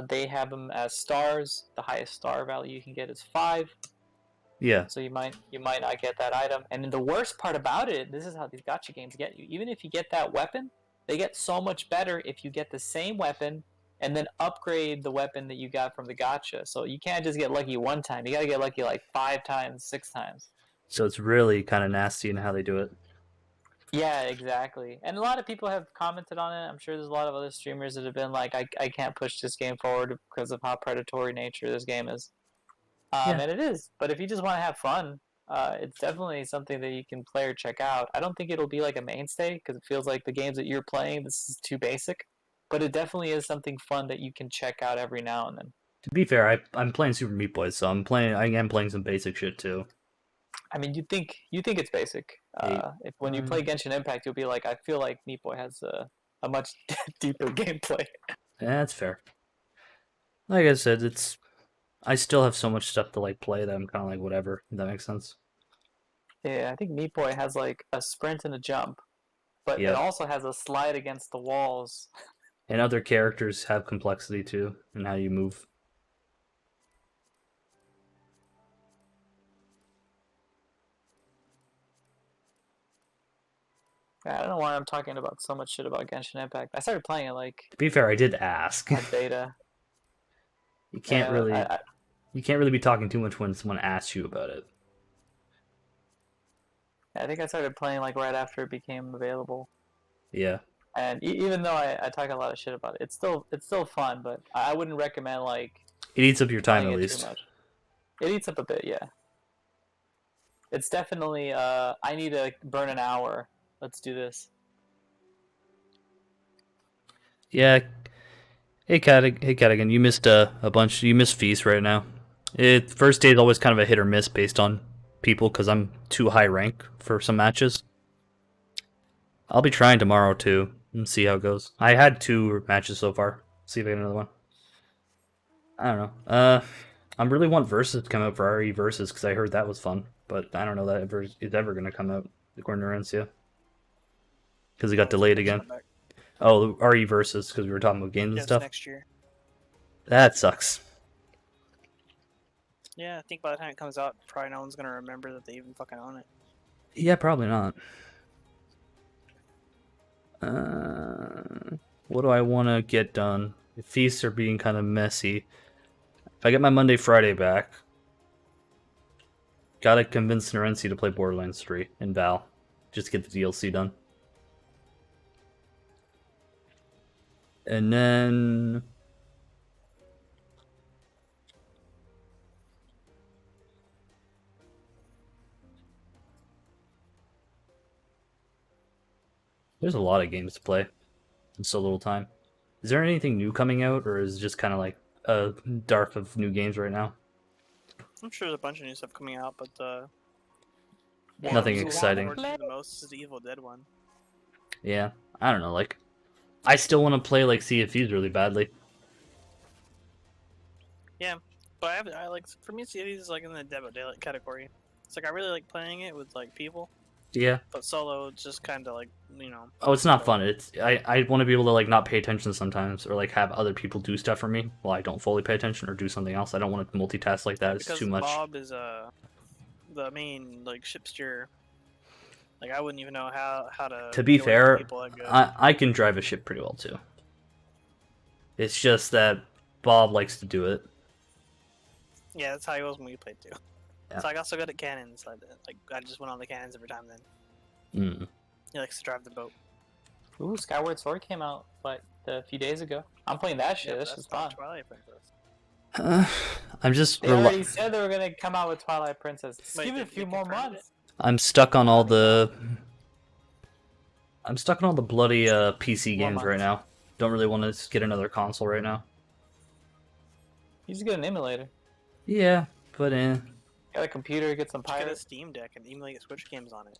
They have them as stars. The highest star value you can get is 5. Yeah. So you might not get that item. And then the worst part about it, this is how these gacha games get you. Even if you get that weapon, they get so much better if you get the same weapon and then upgrade the weapon that you got from the gacha. So you can't just get lucky one time. You gotta get lucky like 5 times, 6 times. So it's really kind of nasty in how they do it. Yeah, exactly. And a lot of people have commented on it. I'm sure there's a lot of other streamers that have been like, I can't push this game forward because of how predatory nature this game is. Yeah. And it is. But if you just want to have fun, It's definitely something that you can play or check out. I don't think it'll be like a mainstay because it feels like the games that you're playing, this is too basic. But it definitely is something fun that you can check out every now and then. To be fair, I'm playing Super Meat Boy, so I am playing some basic shit too. I mean, you think it's basic. Eight. If when you play Genshin Impact, you'll be like, I feel like Meat Boy has a much deeper gameplay. Yeah, that's fair. Like I said, I still have so much stuff to like play that I'm kind of like whatever. If that makes sense. Yeah, I think Meat Boy has like a sprint and a jump, but it Yeah. also has a slide against the walls. And other characters have complexity too, and how you move. I don't know why I'm talking about so much shit about Genshin Impact. I started playing it like To be fair, I did ask. at beta. You can't Yeah, really you can't really be talking too much when someone asks you about it. I think I started playing like right after it became available. Yeah. And even though I talk a lot of shit about it, it's still fun. But I wouldn't recommend like It eats up your time playing at it too least. much. It eats up a bit, yeah. It's definitely I need to burn an hour. Let's do this. Yeah. Hey Cadigan, you missed a bunch. You missed Feast right now. First day is always kind of a hit or miss based on people because I'm too high rank for some matches. I'll be trying tomorrow too and see how it goes. I had 2 matches so far. See if I get another one. I don't know. I really want Versus to come out for RE Versus because I heard that was fun, but I don't know that it's ever gonna come out according to Rencia because it got delayed again. Oh, RE Versus because we were talking about games and Yes, stuff. next year. That sucks. Yeah, I think by the time it comes out, probably no one's gonna remember that they even fucking own it. Yeah, probably not. What do I want to get done? The feasts are being kind of messy. If I get my Monday, Friday back, gotta convince Narensi to play Borderlands 3 and Val. Just to get the DLC done. And then... there's a lot of games to play in so little time. Is there anything new coming out, or is it just kind of like a dearth of new games right now? I'm sure there's a bunch of new stuff coming out, but Nothing one I'm exciting. looking forward to the most is the Evil Dead one. Yeah, I don't know, like... I still want to play like Sea of Thieves really badly. Yeah, but I like, for me, Sea of Thieves is like in the Dead by Daylight category. It's like I really like playing it with like people, Yeah. but solo it's just kind of like, you know. Oh, it's not fun. I want to be able to like not pay attention sometimes, or like have other people do stuff for me while I don't fully pay attention or do something else. I don't want to multitask like that. It's Because too much. Bob is the main like ship steerer. Like I wouldn't even know how to. To be get away from fair, people that good. I can drive a ship pretty well too. It's just that Bob likes to do it. Yeah, that's how he was when we played too. Yeah. So I got so good at cannons. I just went on the cannons every time. Then he likes to drive the boat. Ooh, Skyward Sword came out like a few days ago. I'm playing that shit. Yeah, This that's is fun. not Twilight Princess. I'm just They already said they were gonna come out with Twilight Princess. Just Wait, give it a they few more confirmed months. I'm stuck on all the bloody PC games right now. Don't really want to get another console right now. You just get an emulator. Yeah, but Got a computer, get some Just get a pirates. Steam Deck and emulate Switch games on it.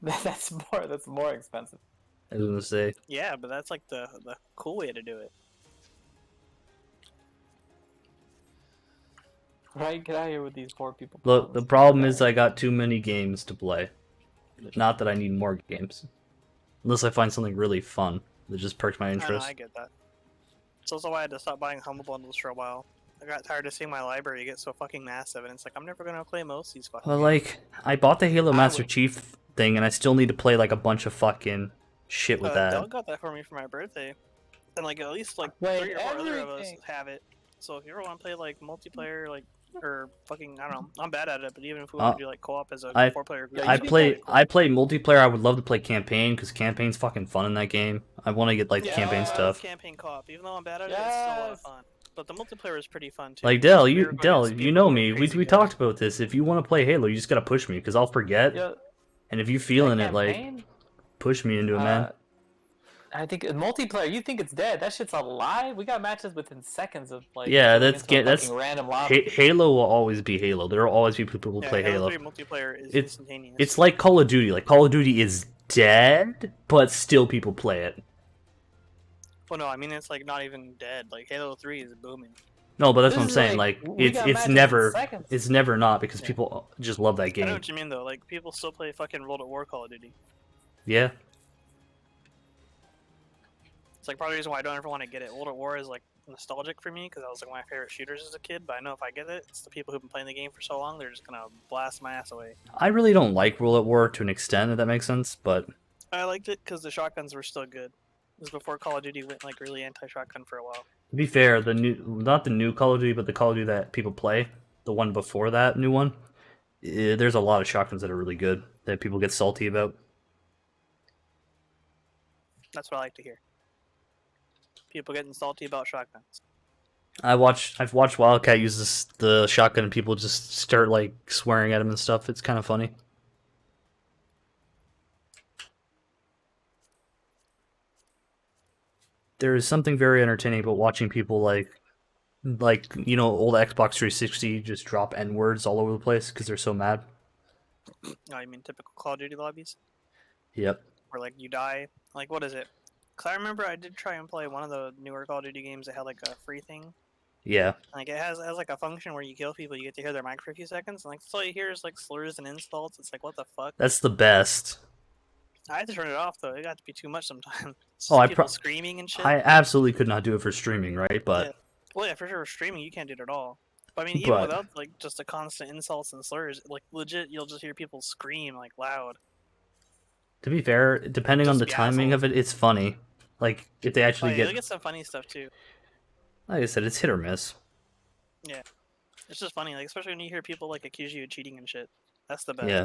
That's more expensive. I was gonna say Yeah, but that's like the cool way to do it. Right, get out of here with these poor people. look. The problem is I got too many games to play. Not that I need more games, unless I find something really fun that just perks my I know, interest. I get that. It's also why I had to stop buying Humble Bundles for a while. I got tired of seeing my library get so fucking massive, and it's like, I'm never gonna play most of these fucking Well, games. like I bought the Halo I Master would- Chief thing, and I still need to play like a bunch of fucking shit with that. Doug got that for me for my birthday. And like, at least like Played 3 or 4 other of us everything. have it. So if you ever want to play like multiplayer, like, or fucking, I don't know, I'm bad at it, but even if we want to do like co-op as a I- 4-player group, Yeah, I you can play play- multiplayer. I would love to play campaign because campaign's fucking fun in that game. I want to get like yeah, campaign stuff. campaign co-op. Even though I'm bad at it, it's still a lot of Yes. fun. But the multiplayer is pretty fun too. Like Dell, We were going to you know speed me. We crazy we good. talked about this. If you want to play Halo, you just gotta push me because I'll forget. Yeah, And if you that feeling it, like campaign. push me into it, man. I think multiplayer. You think it's dead? That shit's alive. We got matches within seconds of like Yeah, queuing that's into a that's fucking random lobby. Halo will always be Halo. There will always be people who Yeah, play Halo Halo. 3 multiplayer is It's instantaneous. it's like Call of Duty. Like Call of Duty is dead, but still people play it. Well, no, I mean it's like not even dead. Like Halo 3 is booming. No, but that's This what I'm is saying. like, Like we got it's matches in seconds. it's never not because Yeah. people just love that I know game. what you mean though. Like people still play fucking World at War Call of Duty. Yeah. It's like part of the reason why I don't ever want to get it. World at War is like nostalgic for me because that was like one of my favorite shooters as a kid. But I know if I get it, it's the people who've been playing the game for so long, they're just gonna blast my ass away. I really don't like World at War to an extent, if that makes sense, but I liked it because the shotguns were still good. It was before Call of Duty went like really anti-shotgun for a while. to be fair, not the new Call of Duty, but the Call of Duty that people play, the one before that new one, there's a lot of shotguns that are really good that people get salty about. That's what I like to hear. People getting salty about shotguns. I've watched Wildcat use the shotgun and people just start like swearing at him and stuff. It's kind of funny. There is something very entertaining about watching people like old Xbox 360 just drop N words all over the place because they're so mad. Oh, I mean typical Call of Duty lobbies Yep. where like you die. Like what is it? Cause I remember I did try and play one of the newer Call of Duty games that had like a free thing. Yeah. Like it has like a function where you kill people, you get to hear their mic for a few seconds, and like that's all you hear is like slurs and insults. It's like what the fuck? That's the best. I had to turn it off though. It got to be too much sometimes. It's Oh, just I people pro- screaming and shit. I absolutely could not do it for streaming, right? But Yeah. Well, yeah, for sure. Streaming, you can't do it at all. But I mean, even But- without like just the constant insults and slurs, like legit, you'll just hear people scream like loud. to be fair, depending on Just the be timing assholes. of it, it's funny. Like if they Oh, actually yeah, get, you'll get some funny stuff too. like I said, it's hit or miss. It's just funny, like especially when you hear people like accuse you of cheating and shit. That's the best. Yeah.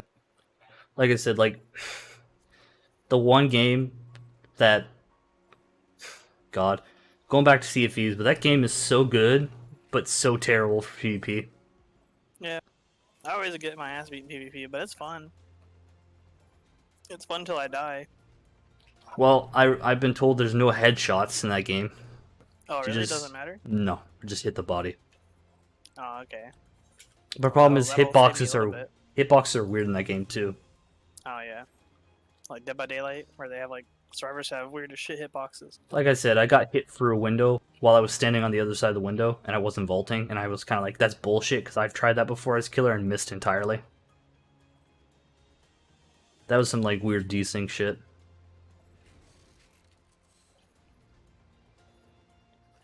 Like I said, like the one game that God, going back to Sea of Thieves, but that game is so good, but so terrible for PvP. I always get my ass beat in PvP, but it's fun. It's fun till I die. Well, I've been told there's no headshots in that game. Oh, You really? It just- doesn't matter? No, just hit the body. Oh, okay. The problem Well, is that'll save hitboxes me a are little bit. hitboxes are weird in that game too. Oh, yeah. Like Dead by Daylight, where they have like survivors have weird as shit hitboxes. Like I said, I got hit through a window while I was standing on the other side of the window, and I wasn't vaulting, and I was kind of like, that's bullshit, because I've tried that before as killer and missed entirely. That was some like weird desync shit.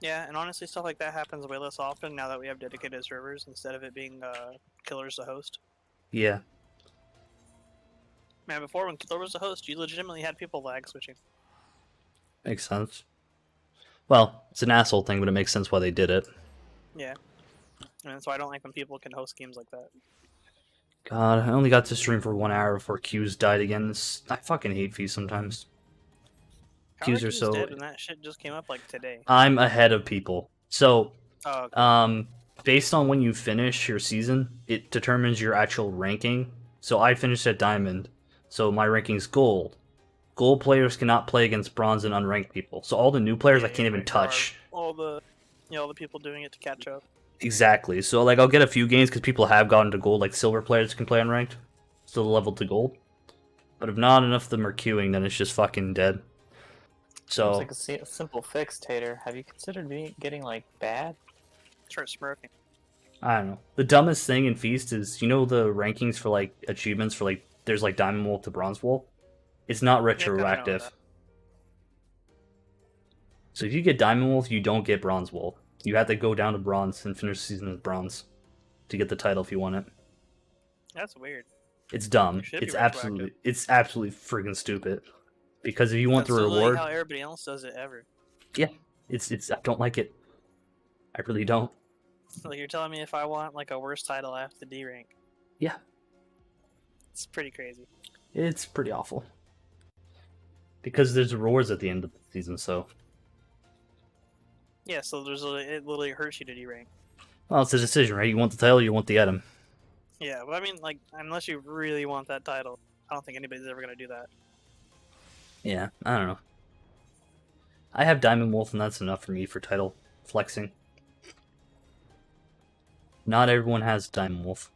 Yeah, and honestly, stuff like that happens way less often now that we have dedicated servers instead of it being killers the host. Yeah. Man, before when killer was the host, you legitimately had people lag switching. Makes sense. Well, it's an asshole thing, but it makes sense why they did it. Yeah. And so I don't like when people can host games like that. God, I only got to stream for 1 hour before queues died again. I fucking hate fees sometimes. How Queues are are queues so- dead when that shit just came up like today? I'm ahead of people. So, Oh, okay. based on when you finish your season, it determines your actual ranking. So I finished at Diamond, so my ranking's Gold. Gold players cannot play against Bronze and unranked people. So all the new players I Yeah, can't even right, there are touch. all the people doing it to catch up. Exactly. So like I'll get a few games because people have gotten to Gold, like Silver players can play unranked, still leveled to Gold. But if not enough of them are queuing, then it's just fucking dead. So It's like a simple fix, Tater. Have you considered getting like bad? Start smurfing. I don't know. The dumbest thing in Feast is, you know, the rankings for like achievements for like there's like Diamond Wolf to Bronze Wolf. It's not kinda know retroactive. that. So if you get Diamond Wolf, you don't get Bronze Wolf. You have to go down to Bronze and finish the season as Bronze to get the title if you want it. That's weird. It's dumb. It should be It's absolutely freaking stupid. Because if you want That's the literally reward, how everybody else does it ever. it's I don't like it. I really don't. Like you're telling me if I want like a worse title, I have to D rank. Yeah. It's pretty crazy. It's pretty awful. Because there's rewards at the end of the season, so Yeah, so it literally hurts you to derank. Well, it's a decision, right? You want the title, or you want the item. Yeah, but I mean, like, unless you really want that title, I don't think anybody's ever gonna do that. Yeah, I don't know. I have Diamond Wolf, and that's enough for me for title flexing. Not everyone has Diamond Wolf.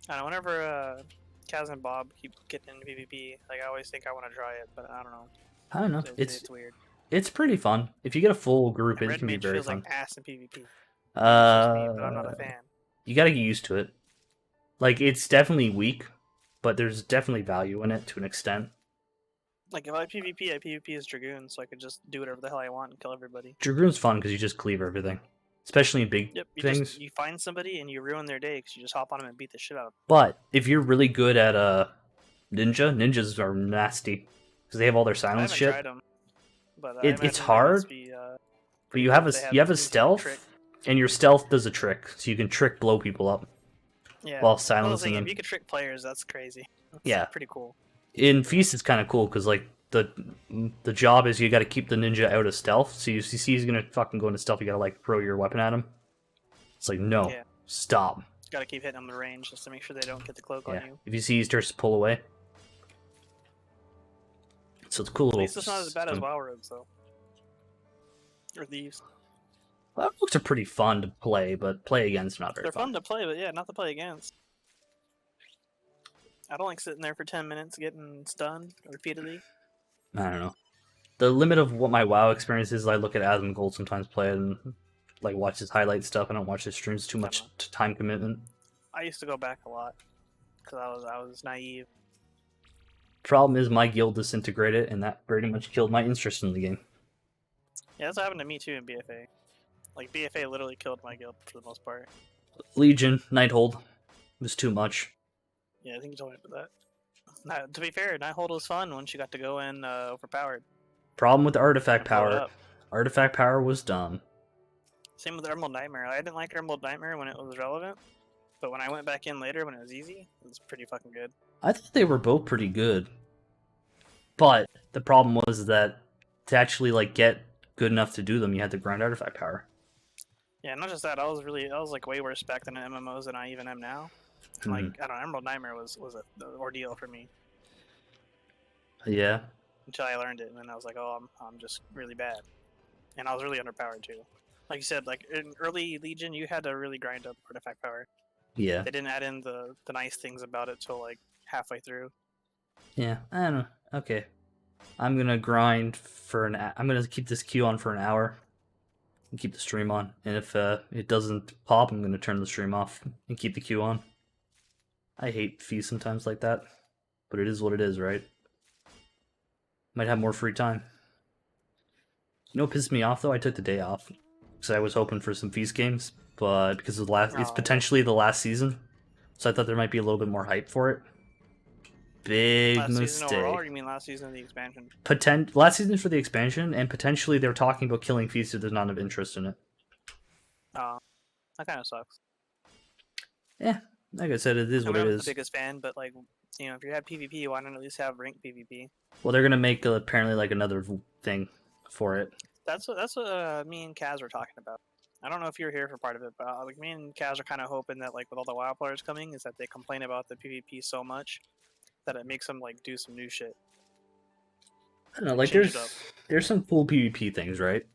I don't know, whenever Kaz and Bob keep getting into PvP, like, I always think I want to try it, but I don't know. I don't know. It's weird. It's pretty fun. If you get a full group, And it Red can be Mage very feels fun. like ass in PvP. Maybe it's just me, but I'm not a Uh, fan. you gotta get used to it. Like, it's definitely weak, but there's definitely value in it to an extent. Like, if I PvP, I PvP as Dragoon, so I could just do whatever the hell I want and kill everybody. Dragoon's fun because you just cleave everything, especially in big Yep, things. you find somebody and you ruin their day because you just hop on them and beat the shit out of them. But if you're really good at ninjas are nasty because they have all their I silence haven't shit. tried them, but It's I imagine they hard, must be, but you have if they you have a some stealth, trick. and your stealth does a trick, so you can blow people up Yeah. while I was silencing thinking, them. if you could trick players, that's crazy. That's Yeah. pretty cool. In Feast, it's kind of cool because like the job is you got to keep the ninja out of stealth. So you see he's gonna fucking go into stealth, you gotta like throw your weapon at him. It's like no, Yeah. stop. Got to keep hitting them the range just to make sure they don't get the cloak Yeah, on you. if you see he starts to pull away, so it's a cool At little. least it's not as bad as WoW Rogues, though. Or Thieves. Well, books are pretty fun to play, but play against not very They're fun to play, but yeah, not to play against. I don't like sitting there for 10 minutes getting stunned repeatedly. I don't know. The limit of what my WoW experience is, I look at Adam Gold sometimes play it and like watch his highlight stuff. I don't watch his streams, too much time commitment. I used to go back a lot because I was naive. Problem is my guild disintegrated, and that pretty much killed my interest in the game. Yeah, that's what happened to me too in BFA. Like BFA literally killed my guild for the most part. Legion, Nighthold was too much. Yeah, I think you told me about that. Now, to be fair, Nighthold was fun once you got to go in overpowered. Problem with the artifact Blow it power. up. Artifact power was dumb. Same with Emerald Nightmare. I didn't like Emerald Nightmare when it was relevant, but when I went back in later when it was easy, it was pretty fucking good. I thought they were both pretty good. But the problem was that to actually like get good enough to do them, you had to grind artifact power. Yeah, not just that. I was like way worse back than in MMOs than I even am now. Like I don't know, Emerald Nightmare was an ordeal for me Yeah. until I learned it, and then I was like, oh, I'm just really bad, and I was really underpowered too. Like you said, like in early Legion, you had to really grind up artifact power. Yeah. They didn't add in the nice things about it till like halfway through. Yeah. I don't know. Okay. I'm gonna grind for I'm gonna keep this queue on for an hour. And keep the stream on. And if it doesn't pop, I'm gonna turn the stream off and keep the queue on. I hate fees sometimes like that. But it is what it is, right? Might have more free time. You know what pissed me off though? I took the day off. Because I was hoping for some feast games. But because of the last it's potentially the last season. So I thought there might be a little bit more hype for it. Big Last mistake. season overall, or you mean last season of the expansion? Last season for the expansion, and potentially they're talking about killing feast if there's not enough interest in it. Oh, that kind of sucks. Yeah, like I said, it is what I'm it not is. the biggest fan, but like, you know, if you have PvP, why not at least have ranked PvP? Well, they're gonna make apparently like another thing for it. That's what me and Kaz were talking about. I don't know if you were here for part of it, but like me and Kaz are kind of hoping that like with all the WoW players coming, is that they complain about the PvP so much that it makes them like do some new shit. I don't know, like Change it up. there's some cool PvP things, right?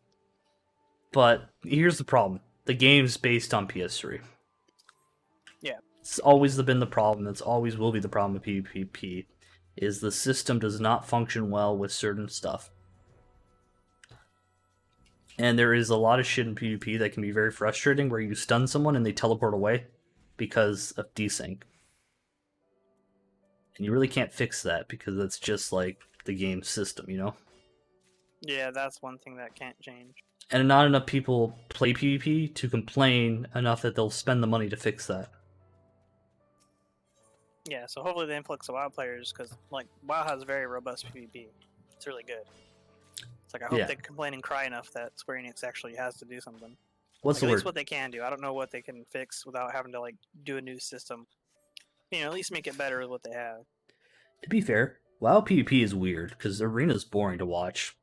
But here's the problem: the game's based on PS3. Yeah. It's always been the problem. That's always will be the problem with PvP. Is the system does not function well with certain stuff. And there is a lot of shit in PvP that can be very frustrating where you stun someone and they teleport away because of desync. And you really can't fix that because that's just like the game system, you know? Yeah, that's one thing that can't change. And not enough people play PvP to complain enough that they'll spend the money to fix that. Yeah, so hopefully the influx of WoW players, because like WoW has very robust PvP. It's really good. It's like I hope Yeah. they complain and cry enough that Square Enix actually has to do something. What's Like, the at word? least what they can do. I don't know what they can fix without having to like do a new system. You know, at least make it better with what they have. To be fair, WoW PvP is weird because arena's boring to watch.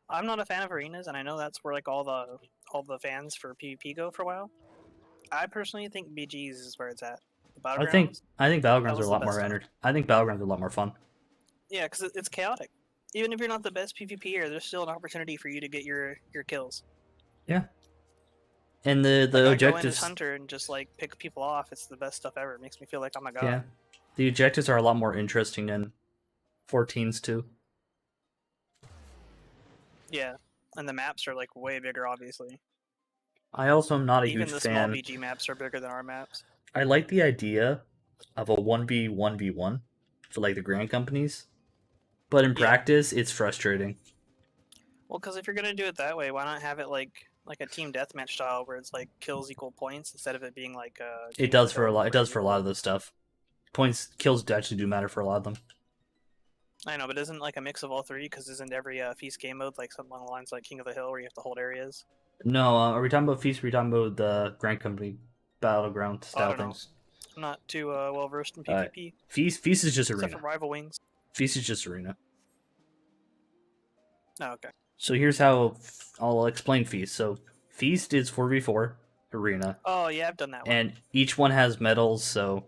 I'm not a fan of arenas, and I know that's where like all the fans for PvP go for a while. I personally think BGs is where it's at. The battlegrounds. I think That battlegrounds are was a the lot best more stuff. entered. I think battlegrounds are a lot more fun. Yeah, because it's chaotic. Even if you're not the best PvPer, there's still an opportunity for you to get your kills. Yeah. And the Like, I go in as objectives, hunter and just like pick people off. It's the best stuff ever. It makes me feel like I'm a god. yeah, the objectives are a lot more interesting than 14s too. Yeah, and the maps are like way bigger, obviously. I also am not a Even huge the small fan. BG maps are bigger than our maps. I like the idea of a 1v1v1 for like the grand companies, but in Yeah. practice, it's frustrating. Well, because if you're gonna do it that way, why not have it like a team deathmatch style where it's like kills equal points instead of it being like It does for a lot. It does for a lot of this stuff. Points, kills actually do matter for a lot of them. I know, but isn't like a mix of all three? Because isn't every feast game mode like something along the lines like King of the Hill where you have to hold areas? No, are we talking about Feast? Or are we talking about the Grand Company battleground style don't know. things? I'm not too well versed in Alright. PvP, Feast is just except arena. for Rival Wings. Feast is just arena. Oh, okay. So here's how I'll explain Feast. So Feast is 4v4 arena, Oh yeah, I've done that one. and each one has medals, so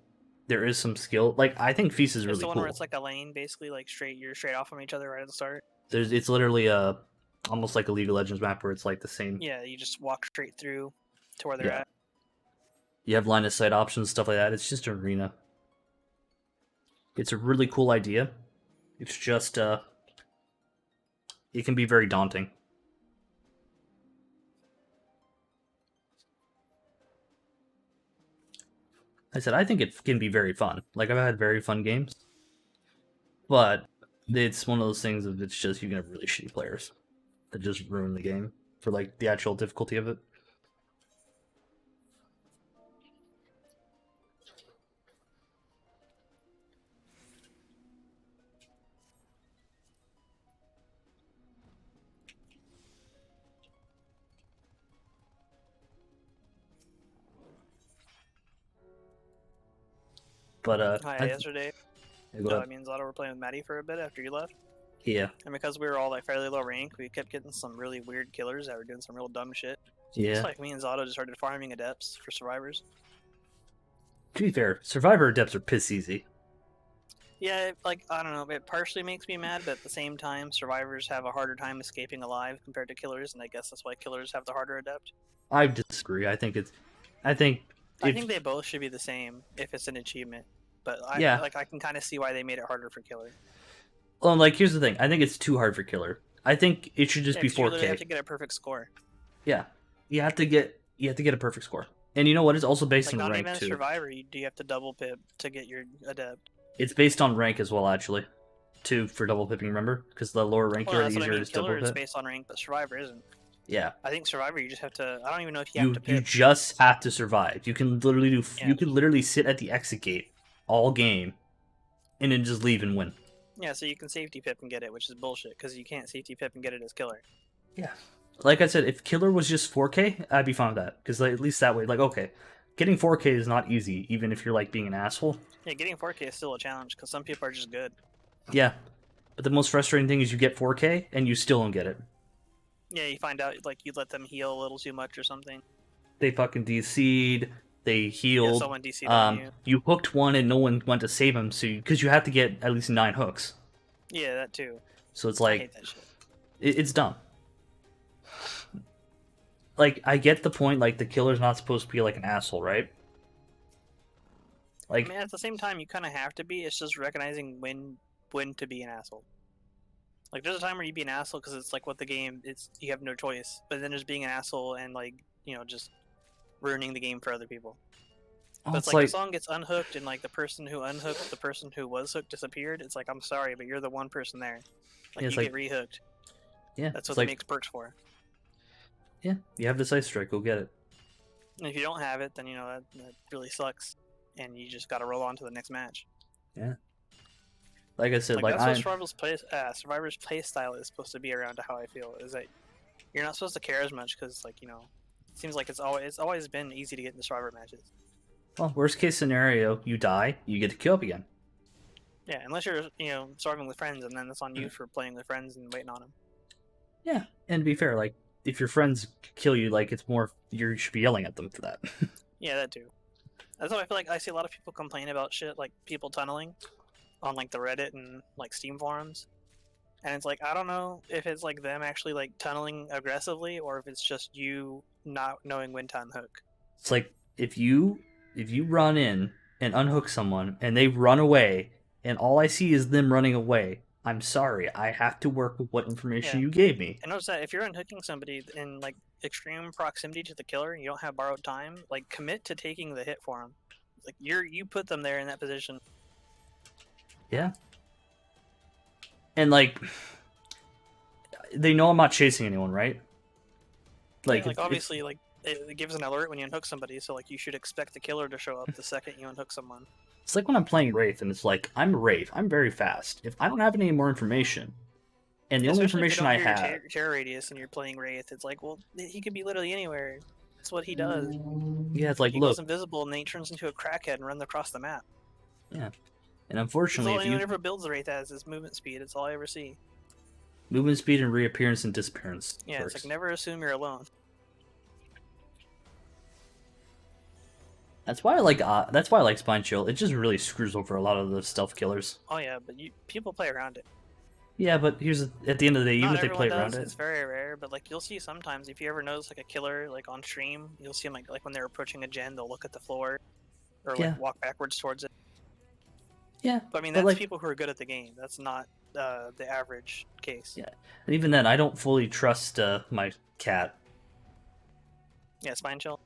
there is some skill. Like I think Feast is It's really the one cool. where it's like a lane, basically, like you're straight off from each other right at the start. It's literally almost like a League of Legends map where it's like the same. Yeah, you just walk straight through to where they're Yeah. at. You have line of sight options, stuff like that. It's just an arena. It's a really cool idea. It's just it can be very daunting. I said I think it can be very fun. Like I've had very fun games, but it's one of those things of it's just you can have really shitty players that just ruin the game for like the actual difficulty of it. But Hi, yesterday, yeah, go ahead. me and Zotto were playing with Maddie for a bit after you left. Yeah, And because we were all like fairly low rank, we kept getting some really weird killers that were doing some real dumb shit. yeah. It's like me and Zotto just started farming adepts for survivors. To be fair, Survivor adepts are piss easy. Yeah, like I don't know, it partially makes me mad, but at the same time, survivors have a harder time escaping alive compared to killers, and I guess that's why killers have the harder adept. I disagree. I think I if, think they both should be the same if it's an achievement, but Yeah. I can kind of see why they made it harder for killer. well, like here's the thing. I think it's too hard for killer. I think it should just Yeah, be 'cause you literally 4K. have to get a perfect score. Yeah, you have to get a perfect score. And you know what? It's also based Like on not rank even a too. survivor, you have to double pip to get your adept. It's based on rank as well, actually. Too for double pipping. Remember, because the lower rank Well, you are, that's the what I easier it mean. is to double Killer is pip. based on rank, but survivor isn't. Yeah, I think survivor, you just have to. I don't even know if you have you to pip. just have to survive. You can literally do. Yeah. You can literally sit at the exit gate all game, and then just leave and win. Yeah, so you can safety pip and get it, which is bullshit because you can't safety pip and get it as killer. Yeah. Like I said, if killer was just 4K, I'd be fine with that. Because like, at least that way, like, okay, getting 4K is not easy, even if you're like being an asshole. Yeah, getting 4K is still a challenge because some people are just good. Yeah. But the most frustrating thing is you get 4K and you still don't get it. Yeah, you find out like you let them heal a little too much or something. They fucking DC'd, they Yeah, healed. someone DC'd on you. You hooked one and no one went to save him, so because you have to get at least 9 hooks. Yeah, that too. So it's I like hate that shit. it's dumb. Like I get the point. Like the killer's not supposed to be like an asshole, right? Like I mean, at the same time, you kind of have to be. It's just recognizing when to be an asshole. Like, there's a time where you be an asshole because it's like what the game. It's you have no choice. But then there's being an asshole and like just ruining the game for other people. oh, But it's it's like like the song gets unhooked and like the person who unhooked the person who was hooked disappeared. It's like I'm sorry, but you're the one person there. Like Yeah, it's you like- get rehooked. yeah, That's it's what like it makes perks for. yeah, you have this ice strike, go get it. And if you don't have it, then that really sucks, and you just got to roll on to the next match. Like I said, like that's what I'm Survivor's play style is supposed to be around to how I feel. Is that you're not supposed to care as much because it seems like it's always been easy to get into Survivor matches. well, worst case scenario, you die, you get to queue up again. Yeah, unless you're starving with friends, and then that's on you for playing with friends and waiting on them. Yeah, and to be fair, like if your friends kill you, like it's more you should be yelling at them for that. Yeah, that too. That's what I feel like. I see a lot of people complain about shit like people tunneling on like the Reddit and like Steam forums, and it's like I don't know if it's like them actually like tunneling aggressively or if it's just you not knowing when to unhook. It's like if you run in and unhook someone and they run away and all I see is them running away, I'm sorry, I have to work with what information Yeah. you gave me. And notice that if you're unhooking somebody in like extreme proximity to the killer, and you don't have borrowed time. Like commit to taking the hit for them. Like you put them there in that position. Yeah. And like they know I'm not chasing anyone, right? Like, Like, obviously, like it gives an alert when you unhook somebody, so like you should expect the killer to show up the second you unhook someone. it's like when I'm playing Wraith and it's like I'm Wraith, I'm very fast. If I don't have any more information, and the only Especially information I if you don't have, hear your terror radius and you're playing Wraith, it's like, well, he could be literally anywhere. That's what he does. yeah, it's like He look, goes invisible and then he turns into a crackhead and runs across the map. yeah, and That's unfortunately, all if anyone you ever builds Wraith as is movement speed. It's all I ever see. movement speed and reappearance and disappearance, Yeah, works. it's like never assume you're alone. That's why I like Spine Chill. It just really screws over a lot of the stealth killers. Oh yeah, but people play around it. Yeah, but here's at the end of the day, even Not if they everyone play around does. it, It's very rare, but like you'll see sometimes if you ever notice like a killer like on stream, you'll see them like when they're approaching a gen, they'll look at the floor or like Yeah. walk backwards towards it. yeah. But I mean But, that's like- people who are good at the game. That's not the average case. Yeah. And even then, I don't fully trust my cat. Yeah, spine chill.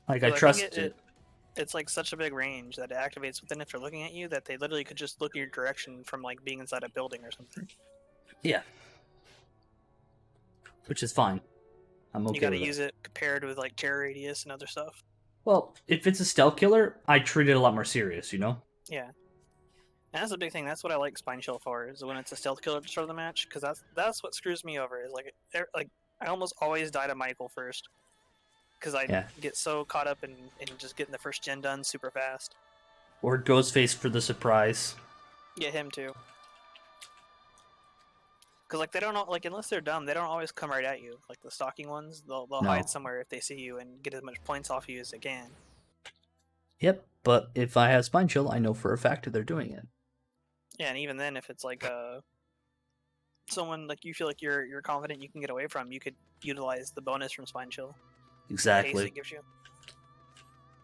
Like 'Cause I think trust it. It's like such a big range that it activates within if they're looking at you that they literally could just look your direction from like being inside a building or something. Yeah. Which is fine. I'm okay You got to with it. use it compared with like terror radius and other stuff. Well, if it's a stealth killer, I treat it a lot more serious, you know? Yeah. And that's the big thing. That's what I like Spine Chill for, is when it's a stealth killer to start the match, because that's what screws me over. Is like I almost always die to Michael first, because I Yeah. get so caught up in just getting the first gen done super fast. Or Ghostface for the surprise. Get him too. Because like they don't know, like unless they're dumb, they don't always come right at you. Like the stalking ones, they'll No. hide somewhere if they see you and get as much points off you as they can. Yep, but if I have Spine Chill, I know for a fact that they're doing it. Yeah, and even then, if it's like someone like you feel like you're confident you can get away from, you could utilize the bonus from Spine Chill. Haste Exactly. it gives you.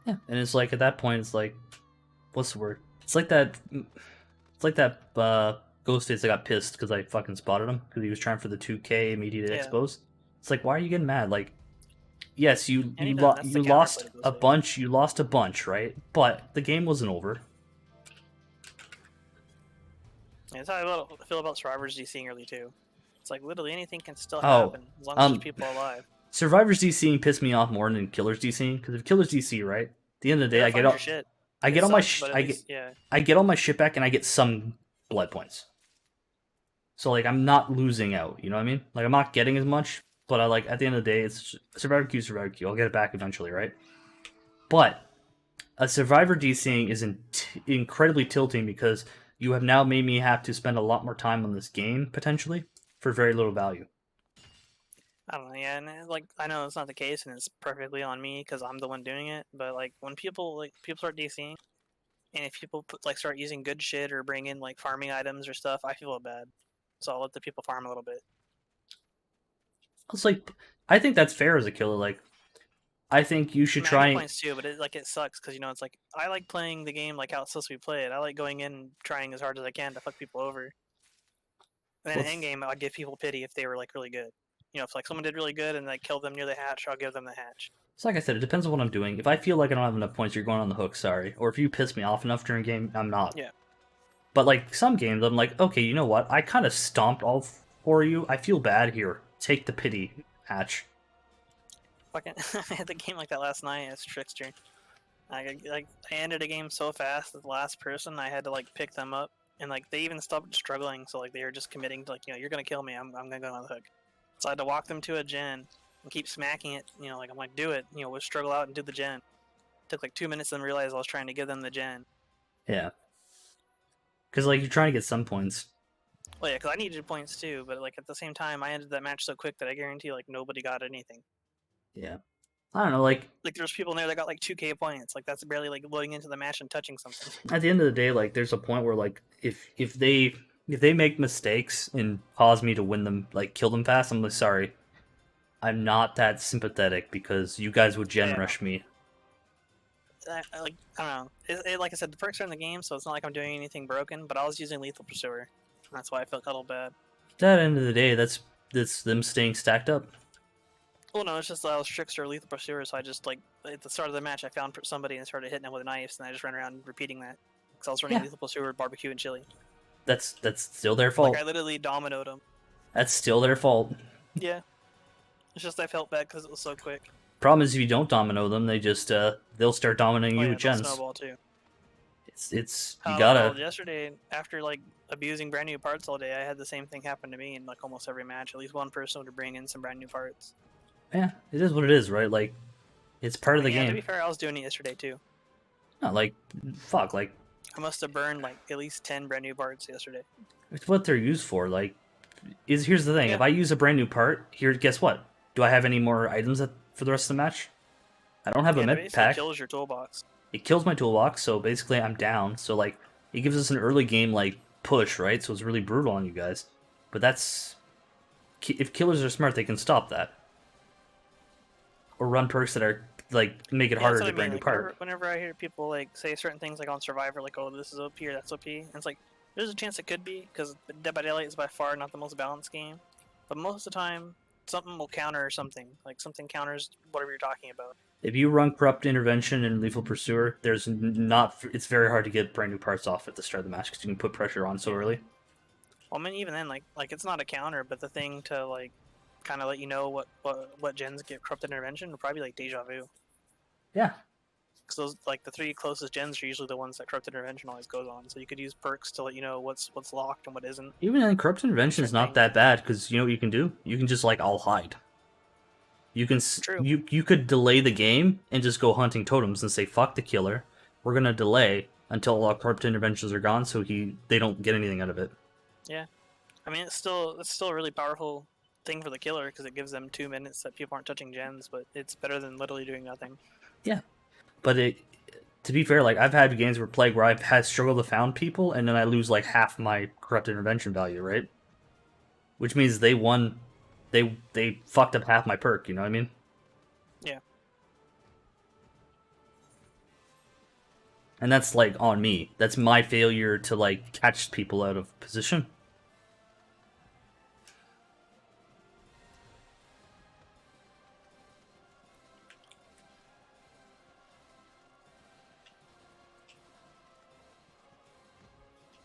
Yeah, and it's like at that point, it's like, what's the word? It's like that. Ghostface that got pissed because I fucking spotted him because he was trying for the 2K immediate Yeah. expose. It's like, why are you getting mad? Like, yes, you Anytime, that's the lost counterplay to a Ghostface. bunch. You lost a bunch, right? But the game wasn't over. Yeah, that's how I feel about Survivors DCing early too. It's like literally anything can still Oh, happen as long as there's people alive. Survivors DCing pissed me off more than Killers DCing because if Killers DC, right? At the end of the day, Yeah, I get find all your shit. I It get all my sucks, but at I least- get yeah. I get all my shit back and I get some blood points. So like I'm not losing out, you know what I mean? Like I'm not getting as much, but I like at the end of the day it's Survivor Q. I'll get it back eventually, right? But a Survivor DCing is incredibly tilting because you have now made me have to spend a lot more time on this game potentially for very little value. I don't know, yeah, and like I know it's not the case, and it's perfectly on me because I'm the one doing it. But like when people start DCing, and if people start using good shit or bring in like farming items or stuff, I feel bad. So I'll let the people farm a little bit. It's like I think that's fair as a killer. Like I think you should I mean, I try get and points too, but it sucks because it's like I like playing the game like how it's supposed to be played. I like going in and trying as hard as I can to fuck people over. And then Well, in game, I'd give people pity if they were like really good. If like someone did really good and like killed them near the hatch, I'll give them the hatch. it's like I said, it depends on what I'm doing. If I feel like I don't have enough points, you're going on the hook, sorry. Or if you piss me off enough during game, I'm not. Yeah. But like some games, I'm like, okay, you know what? I kind of stomped all for you. I feel bad here. Take the pity hatch. Fucking, I had the game like that last night as Trickster. I ended a game so fast that the last person I had to like pick them up, and like they even stopped struggling. So like they were just committing to like you're gonna kill me. I'm gonna go on the hook. So I had to walk them to a gen and keep smacking it. Like I'm like do it. We'll struggle out and do the gen. Took like 2 minutes and realized I was trying to give them the gen. Yeah. Because, like, you're trying to get some points. Well, yeah, because I needed points too, but like at the same time, I ended that match so quick that I guarantee like nobody got anything. Yeah. I don't know, like, Like there's people in there that got like 2K points. Like that's barely like loading into the match and touching something. at the end of the day, like, there's a point where, like, if they make mistakes and cause me to win them, like, kill them fast, I'm like, sorry. I'm not that sympathetic because you guys would gen Yeah. rush me. Like I don't know. Like I said, the perks are in the game, so it's not like I'm doing anything broken. But I was using Lethal Pursuer. That's why I felt a little bad. At the end of the day, that's them staying stacked up. Well, no, it's just I was Trickster Lethal Pursuer, so I just like at the start of the match, I found somebody and started hitting them with knives, and I just ran around repeating that because I was running Yeah. Lethal Pursuer, barbecue, and chili. That's still their fault. Like I literally dominoed them. That's still their fault. Yeah. It's just I felt bad because it was so quick. Problem is, if you don't domino them, they just they'll start dominating you with they'll gens. snowball too. It's you Oh, gotta. well, yesterday, after like abusing brand new parts all day, I had the same thing happen to me in like almost every match. At least one person would bring in some brand new parts. Yeah, it is what it is, right? Like, it's part of the Yeah, to game. be fair, I was doing it yesterday too. No, like, fuck, like, I must have burned like at least 10 brand new parts yesterday. it's what they're used for. Like, here's the thing: Yeah. if I use a brand new part, here, guess what? Do I have any more items for the rest of the match? I don't have a Yeah, it med basically pack. kills your toolbox. It kills my toolbox, so basically I'm down. So like, it gives us an early game like push, right? So it's really brutal on you guys. But that's if killers are smart, they can stop that, or run perks that are like make it Yeah, harder that's to what I brand mean. new Like, part. whenever I hear people like say certain things like on Survivor, like "Oh, this is OP or that's OP," and it's like there's a chance it could be because Dead by Daylight is by far not the most balanced game, but most of the time something will counter something. Like something counters whatever you're talking about. If you run corrupt intervention and lethal pursuer, there's not. It's very hard to get brand new parts off at the start of the match because you can put pressure on so Yeah. early. Well, I mean, even then, like it's not a counter, but the thing to like kind of let you know what gens get corrupted intervention would probably be like Deja Vu. Yeah, Because those like the 3 closest gens are usually the ones that corrupted intervention always goes on. So you could use perks to let you know what's locked and what isn't. even then, corrupt intervention is not that bad because you know what you can do. You can just like all hide. You can True. you could delay the game and just go hunting totems and say fuck the killer. We're gonna delay until all corrupt interventions are gone, so they don't get anything out of it. I mean, it's still a really powerful thing for the killer because it gives them 2 minutes that people aren't touching gens, but it's better than literally doing nothing. But to be fair, like I've had games where Plague where I've had struggled to found people and then I lose like half my corrupt intervention value, right? Which means they won. They fucked up half my perk. You know what I mean? Yeah. And that's like on me. That's my failure to like catch people out of position.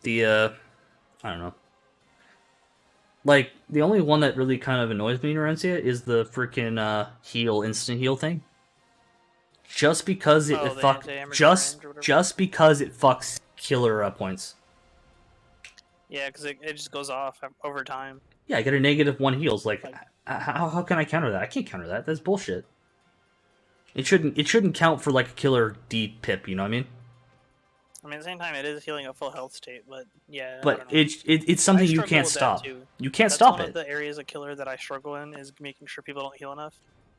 I don't know. Like, the only one that really kind of annoys me in Orencia is the freaking instant heal thing. Just because it Oh, the fuck anti-hemorrhage just range or whatever? just because it fucks killer points. Yeah, because it just goes off over time. Yeah, I get a -1 heals. Like, Like- how can I counter that? I can't counter that. That's bullshit. It shouldn't count for like a killer D pip. You know what I mean? I mean, at the same time, it is healing a full health state, but yeah. I But don't know. it's something I you struggle can't with that, stop. too. You can't That's stop one it. of the areas of killer that I struggle in is making sure people don't heal enough.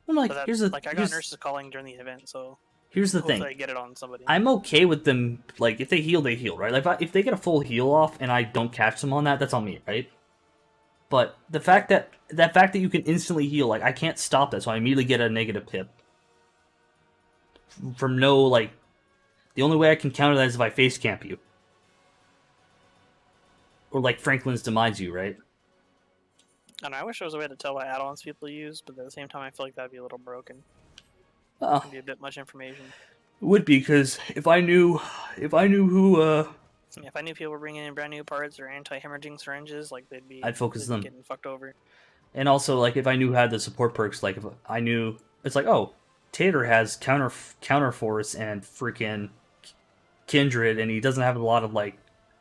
Well, like But that's, here's the like I got here's, nurses calling during the event, so here's the hopefully thing. I get it on somebody. I'm okay with them. Like if they heal, right? Like if they get a full heal off and I don't catch them on that, that's on me, right? But the fact that you can instantly heal, like I can't stop that, so I immediately get a negative pip. From no like, the only way I can counter that is if I face camp you, or like Franklin's demise you, right? I don't know, I wish there was a way to tell what add-ons people use, but at the same time, I feel like that'd be a little broken. Oh, It'd be a bit much information. it would be because if I knew who Yeah, if I knew people were bringing in brand new parts or anti-hemorrhaging syringes, like they'd be, I'd focus they'd be them. getting fucked over. And also, like, if I knew who had the support perks, like, if I knew... It's like, oh, Tater has counter force and freaking Kindred, and he doesn't have a lot of, like,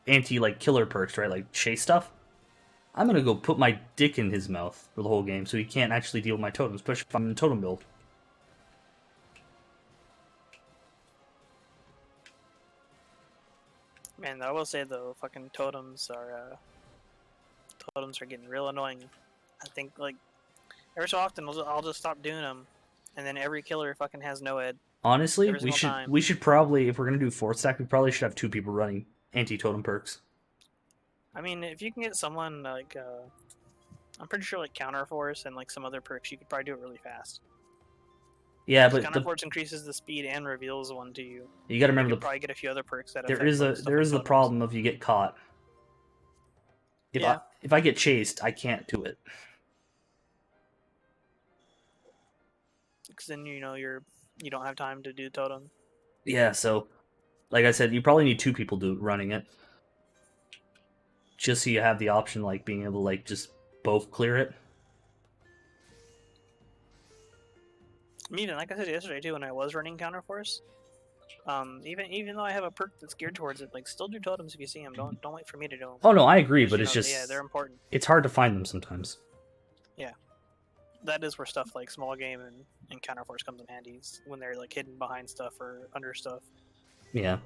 like, killer perks, right? Like, chase stuff. I'm gonna go put my dick in his mouth for the whole game, so he can't actually deal with my totems, especially if I'm in totem build. Man, I will say though, fucking totems are getting real annoying. I think like every so often I'll just stop doing them, and then every killer fucking has no ed Honestly, every single time. we should probably, if we're gonna do 4-stack, we probably should have 2 people running anti-totem perks. I mean, if you can get someone like I'm pretty sure like counterforce and like some other perks, you could probably do it really fast. Yeah, Because but counterforce increases the speed and reveals one to you. you got to You remember could probably get a few other perks that there affect, is like, stuff there like is the totems. problem of you get caught. Yeah. If I get chased, I can't do it. Because then you don't have time to do totem. Yeah, so like I said, you probably need 2 people running it, just so you have the option like being able to like just both clear it. I mean, like I said yesterday too, when I was running counterforce, even though I have a perk that's geared towards it, like still do totems if you see them. Don't wait for me to do them. Oh no, I agree, Because, but it's just yeah, they're important. it's hard to find them sometimes. That is where stuff like small game and counterforce comes in handy, when they're like hidden behind stuff or under stuff. Yeah.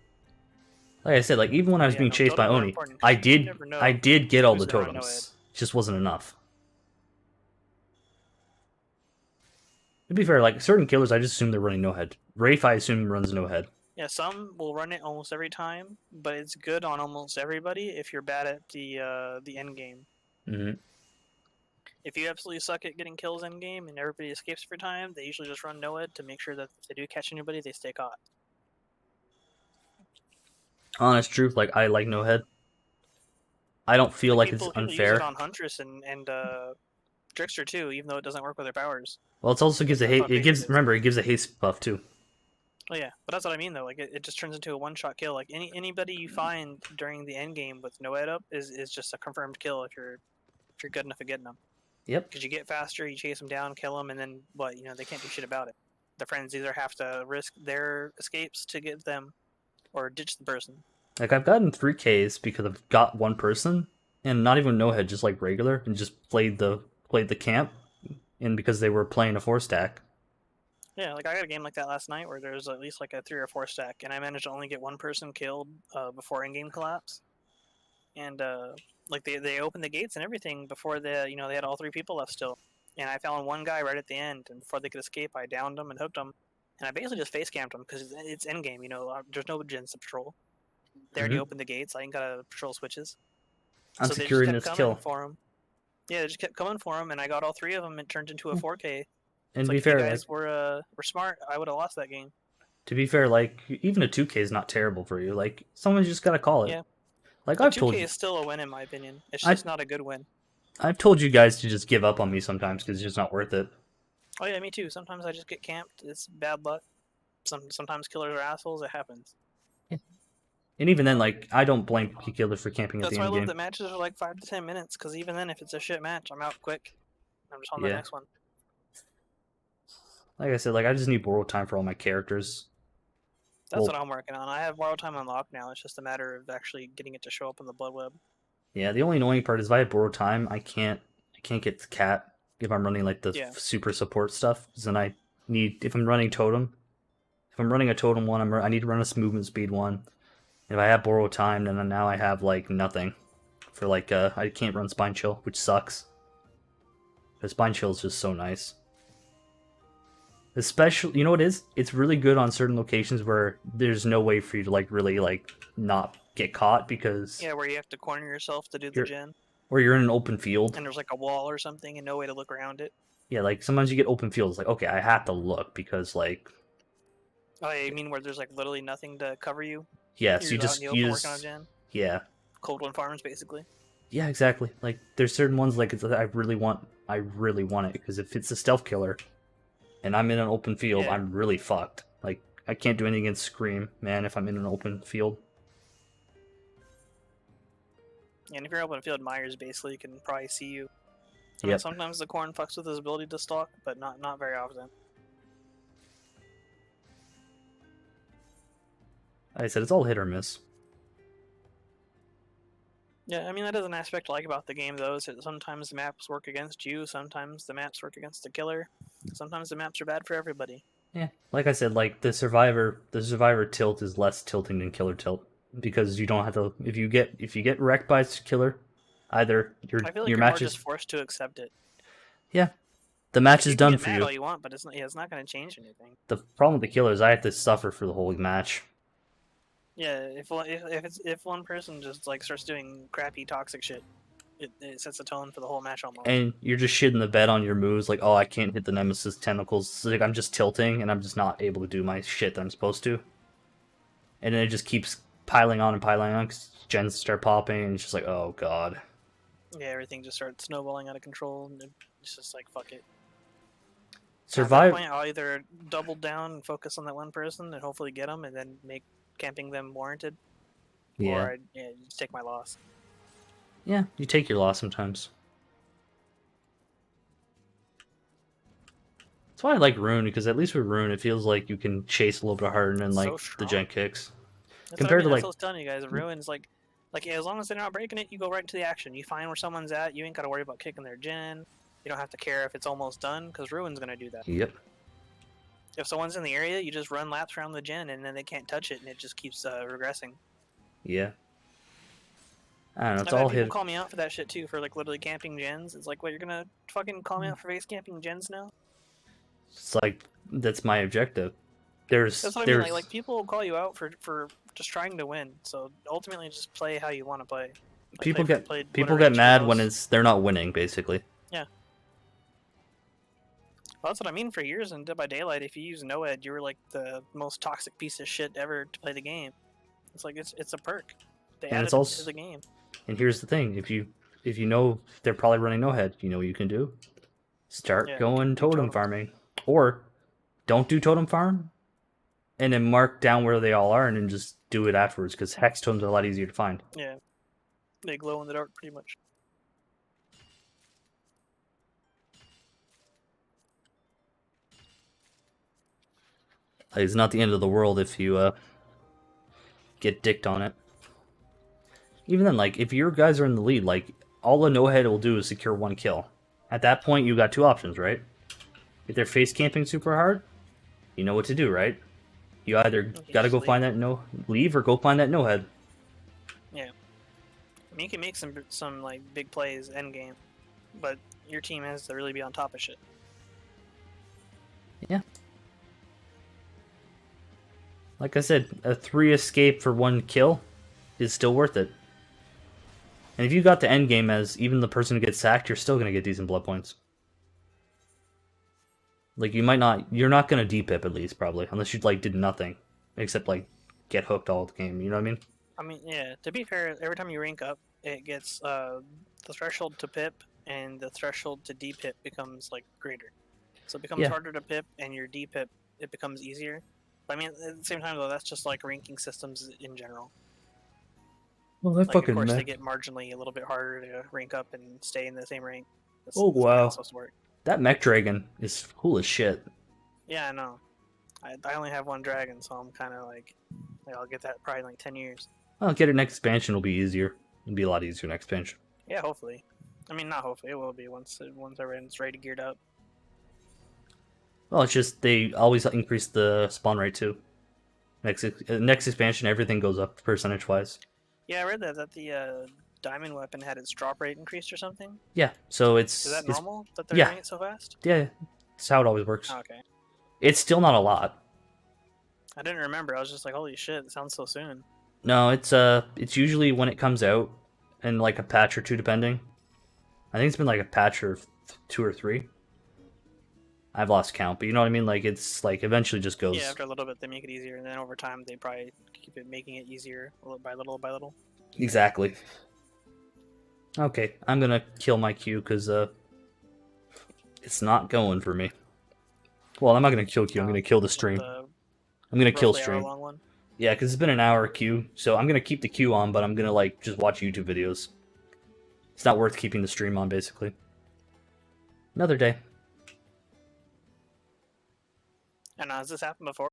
Like I said, like even when I was Yeah, being no, chased by totems are Oni, important 'cause you never know I did get all who's the gonna run totems. Just wasn't enough. To be fair, like certain killers, I just assume they're running no head. Rafe, I assume runs no head. Yeah, some will run it almost every time, but it's good on almost everybody if you're bad at the end game. Mm-hmm. If you absolutely suck at getting kills end game and everybody escapes every time, they usually just run no ed to make sure that if they do catch anybody, they stay caught. Honest truth, like I like no head. I don't feel like it's People unfair. use it on Huntress and Trickster too, even though it doesn't work with their powers. Well, it also gives a That's haste. not It gives basic. remember it gives a haste buff too. Oh yeah, but that's what I mean though. Like it just turns into a one-shot kill. Like anybody you find during the end game with no ed up is just a confirmed kill if you're good enough at getting them. Yep. Because you get faster, you chase them down, kill them, and then what? They can't do shit about it. The friends either have to risk their escapes to get them, or ditch the person. Like I've gotten 3Ks because I've got one person and not even no head, just like regular, and just played the camp, and because they were playing a 4-stack. Yeah, like I got a game like that last night where there's at least like a 3 or 4 stack, and I managed to only get one person killed before in-game collapse. And like they opened the gates and everything before they had all 3 people left still. And I found one guy right at the end, and before they could escape, I downed him and hooked him. And I basically just face camped him because it's end game. There's no gens to patrol. They already opened the gates. I ain't gotta patrol switches. I'm So they securing just this kept coming kill. for him. Yeah, they just kept coming for him, and I got all 3 of them. It turned into a 4K. And It's to be like, fair, if you like guys were smart, I would have lost that game. to be fair, like even a 2K is not terrible for you. Like someone's just gotta call it. Yeah. Like The I've 2K told you, is still a win in my opinion. It's I- just not a good win. I've told you guys to just give up on me sometimes because it's just not worth it. Oh yeah, me too. Sometimes I just get camped. It's bad luck. Sometimes killers are assholes. It happens. And even then, like I don't blame killers for camping at That's the why I end of the love game. that matches are like 5 to 10 minutes. Because even then, if it's a shit match, I'm out quick. I'm just on the Yeah. next one. Like I said, like I just need borrowed time for all my characters. That's Well- what I'm working on. I have borrow time unlocked now. It's just a matter of actually getting it to show up in the blood web. Yeah, the only annoying part is if I have borrowed time, I can't get the cat if I'm running like the Yeah. super support stuff. 'Cause then I need if I'm running totem. If I'm running a totem one, I need to run a movement speed one. If I have borrowed time, then now I have like nothing for like I can't run spine chill, which sucks. Because spine chill is just so nice. Especially, you know what it is? It's really good on certain locations where there's no way for you to like really like not get caught because Yeah, where you have to corner yourself to do the You're- gen, or you're in an open field. and there's like a wall or something, and no way to look around it. Yeah, like sometimes you get open fields. Like okay, I have to look because like Oh, yeah, you mean where there's like literally nothing to cover you? yes, You're you out just in the open use working on gen. yeah. Cold One Farms, basically. Yeah, exactly. Like there's certain ones like I really want it because if it's a stealth killer and I'm in an open field, Yeah. I'm really fucked. Like I can't do anything against Scream, man, if I'm in an open field. And if you're open field, Myers basically can probably see you. I mean, Yep. sometimes the corn fucks with his ability to stalk, but not very often. Like I said it's all hit or miss. Yeah, I mean, that is an aspect I like about the game, though, is that sometimes the maps work against you, sometimes the maps work against the killer, sometimes the maps are bad for everybody. Yeah. Like I said, like the survivor tilt is less tilting than killer tilt. because you don't have to. If you get wrecked by a killer, either I feel like your you're more match is just forced to accept it. the match You is can done get for mad you. all you want, but it's not going to change anything. The problem with the killer is I have to suffer for the whole match. Yeah, if one person just like starts doing crappy toxic shit, it sets a tone for the whole match almost. And you're just shitting the bed on your moves, like, oh, I can't hit the Nemesis tentacles. It's like I'm just tilting, and I'm just not able to do my shit that I'm supposed to. And then it just keeps piling on and piling on, because gens start popping, and it's just like, oh, God. Yeah, everything just starts snowballing out of control, and it's just like, fuck it. Survive. At that point, I'll either double down and focus on that one person and hopefully get them, and then make camping them warranted, Yeah. or just take my loss. Yeah, you take your loss sometimes. That's why I like Rune, because at least with Rune, it feels like you can chase a little bit harder than, like, So the strong. gen kicks. That's Compared to, what I mean. like... That's what I was telling you guys. Ruin's like as long as they're not breaking it, you go right into the action. You find where someone's at. You ain't got to worry about kicking their gen. You don't have to care if it's almost done, because Ruin's gonna do that. Yep. If someone's in the area, you just run laps around the gen, and then they can't touch it, and it just keeps regressing. Yeah. I don't know, it's I've all had people hit. call me out for that shit too, for like literally camping gens. It's like, what, you're gonna fucking call me out for base camping gens now? It's like, that's my objective. That's what I mean. Like people will call you out for just trying to win. So ultimately, just play how you want to play. Like, people play get whatever mad HPLs. when they're not winning, basically. Well, that's what I mean. For years in Dead by Daylight, if you use NoEd, you were like the most toxic piece of shit ever to play the game. It's like it's a perk. They And added it's it also to the game. And here's the thing: if you know they're probably running no head, you know what you can do? Start going do totem farming, or don't do totem farm, and then mark down where they all are, and then just do it afterwards. Because hex totems are a lot easier to find. Yeah, they glow in the dark pretty much. Like, it's not the end of the world if you get dicked on it. Even then, like, if your guys are in the lead, like, all a no head will do is secure one kill. At that point, you got two options, right? If they're face camping super hard, you know what to do, right? You either gotta go find that leave or go find that no head. Yeah, I mean, you can make some like big plays end game, but your team has to really be on top of shit. Yeah. Like I said, a 3 escape for 1 kill is still worth it. And if you got the end game as even the person who gets sacked, you're still gonna get decent blood points. Like, you're not gonna D-pip at least, probably, unless you, like, did nothing. Except, like, get hooked all the game, you know what I mean? I mean, yeah, to be fair, every time you rank up, it gets, the threshold to pip and the threshold to D-pip becomes, like, greater. So it becomes harder to pip, and your D-pip, it becomes easier. But I mean, at the same time, though, that's just, like, ranking systems in general. Well, that Like, fucking of course, mech. they get marginally a little bit harder to rank up and stay in the same rank. That's Oh, how wow. it's supposed to work. That mech dragon is cool as shit. Yeah, I know. I only have 1 dragon, so I'm kind of like, I'll get that probably in like 10 years. Well, get it next expansion will be easier. It'll be a lot easier next expansion. Yeah, hopefully. I mean, not hopefully. It will be once everyone's ready geared up. Well, it's just they always increase the spawn rate too. Next expansion, everything goes up percentage-wise. Yeah, I read that the diamond weapon had its drop rate increased or something. Yeah, so it's... Is that normal that they're yeah. doing it so fast? Yeah, that's how it always works. Oh, okay. It's still not a lot. I didn't remember. I was just like, holy shit, it sounds so soon. No, it's usually when it comes out, and like a patch or 2 depending. I think it's been like a patch or 2 or 3. I've lost count, but you know what I mean? Like, it's like eventually just goes... Yeah, after a little bit they make it easier, and then over time they probably keep it making it easier little by little by little. Exactly. Okay, I'm gonna kill my Q because it's not going for me. Well, I'm not gonna kill Q. I'm gonna kill the stream. I'm gonna kill stream. One. Yeah, because it's been an hour Q, so I'm gonna keep the Q on, but I'm gonna like just watch YouTube videos. It's not worth keeping the stream on, basically. Another day. And has this happened before?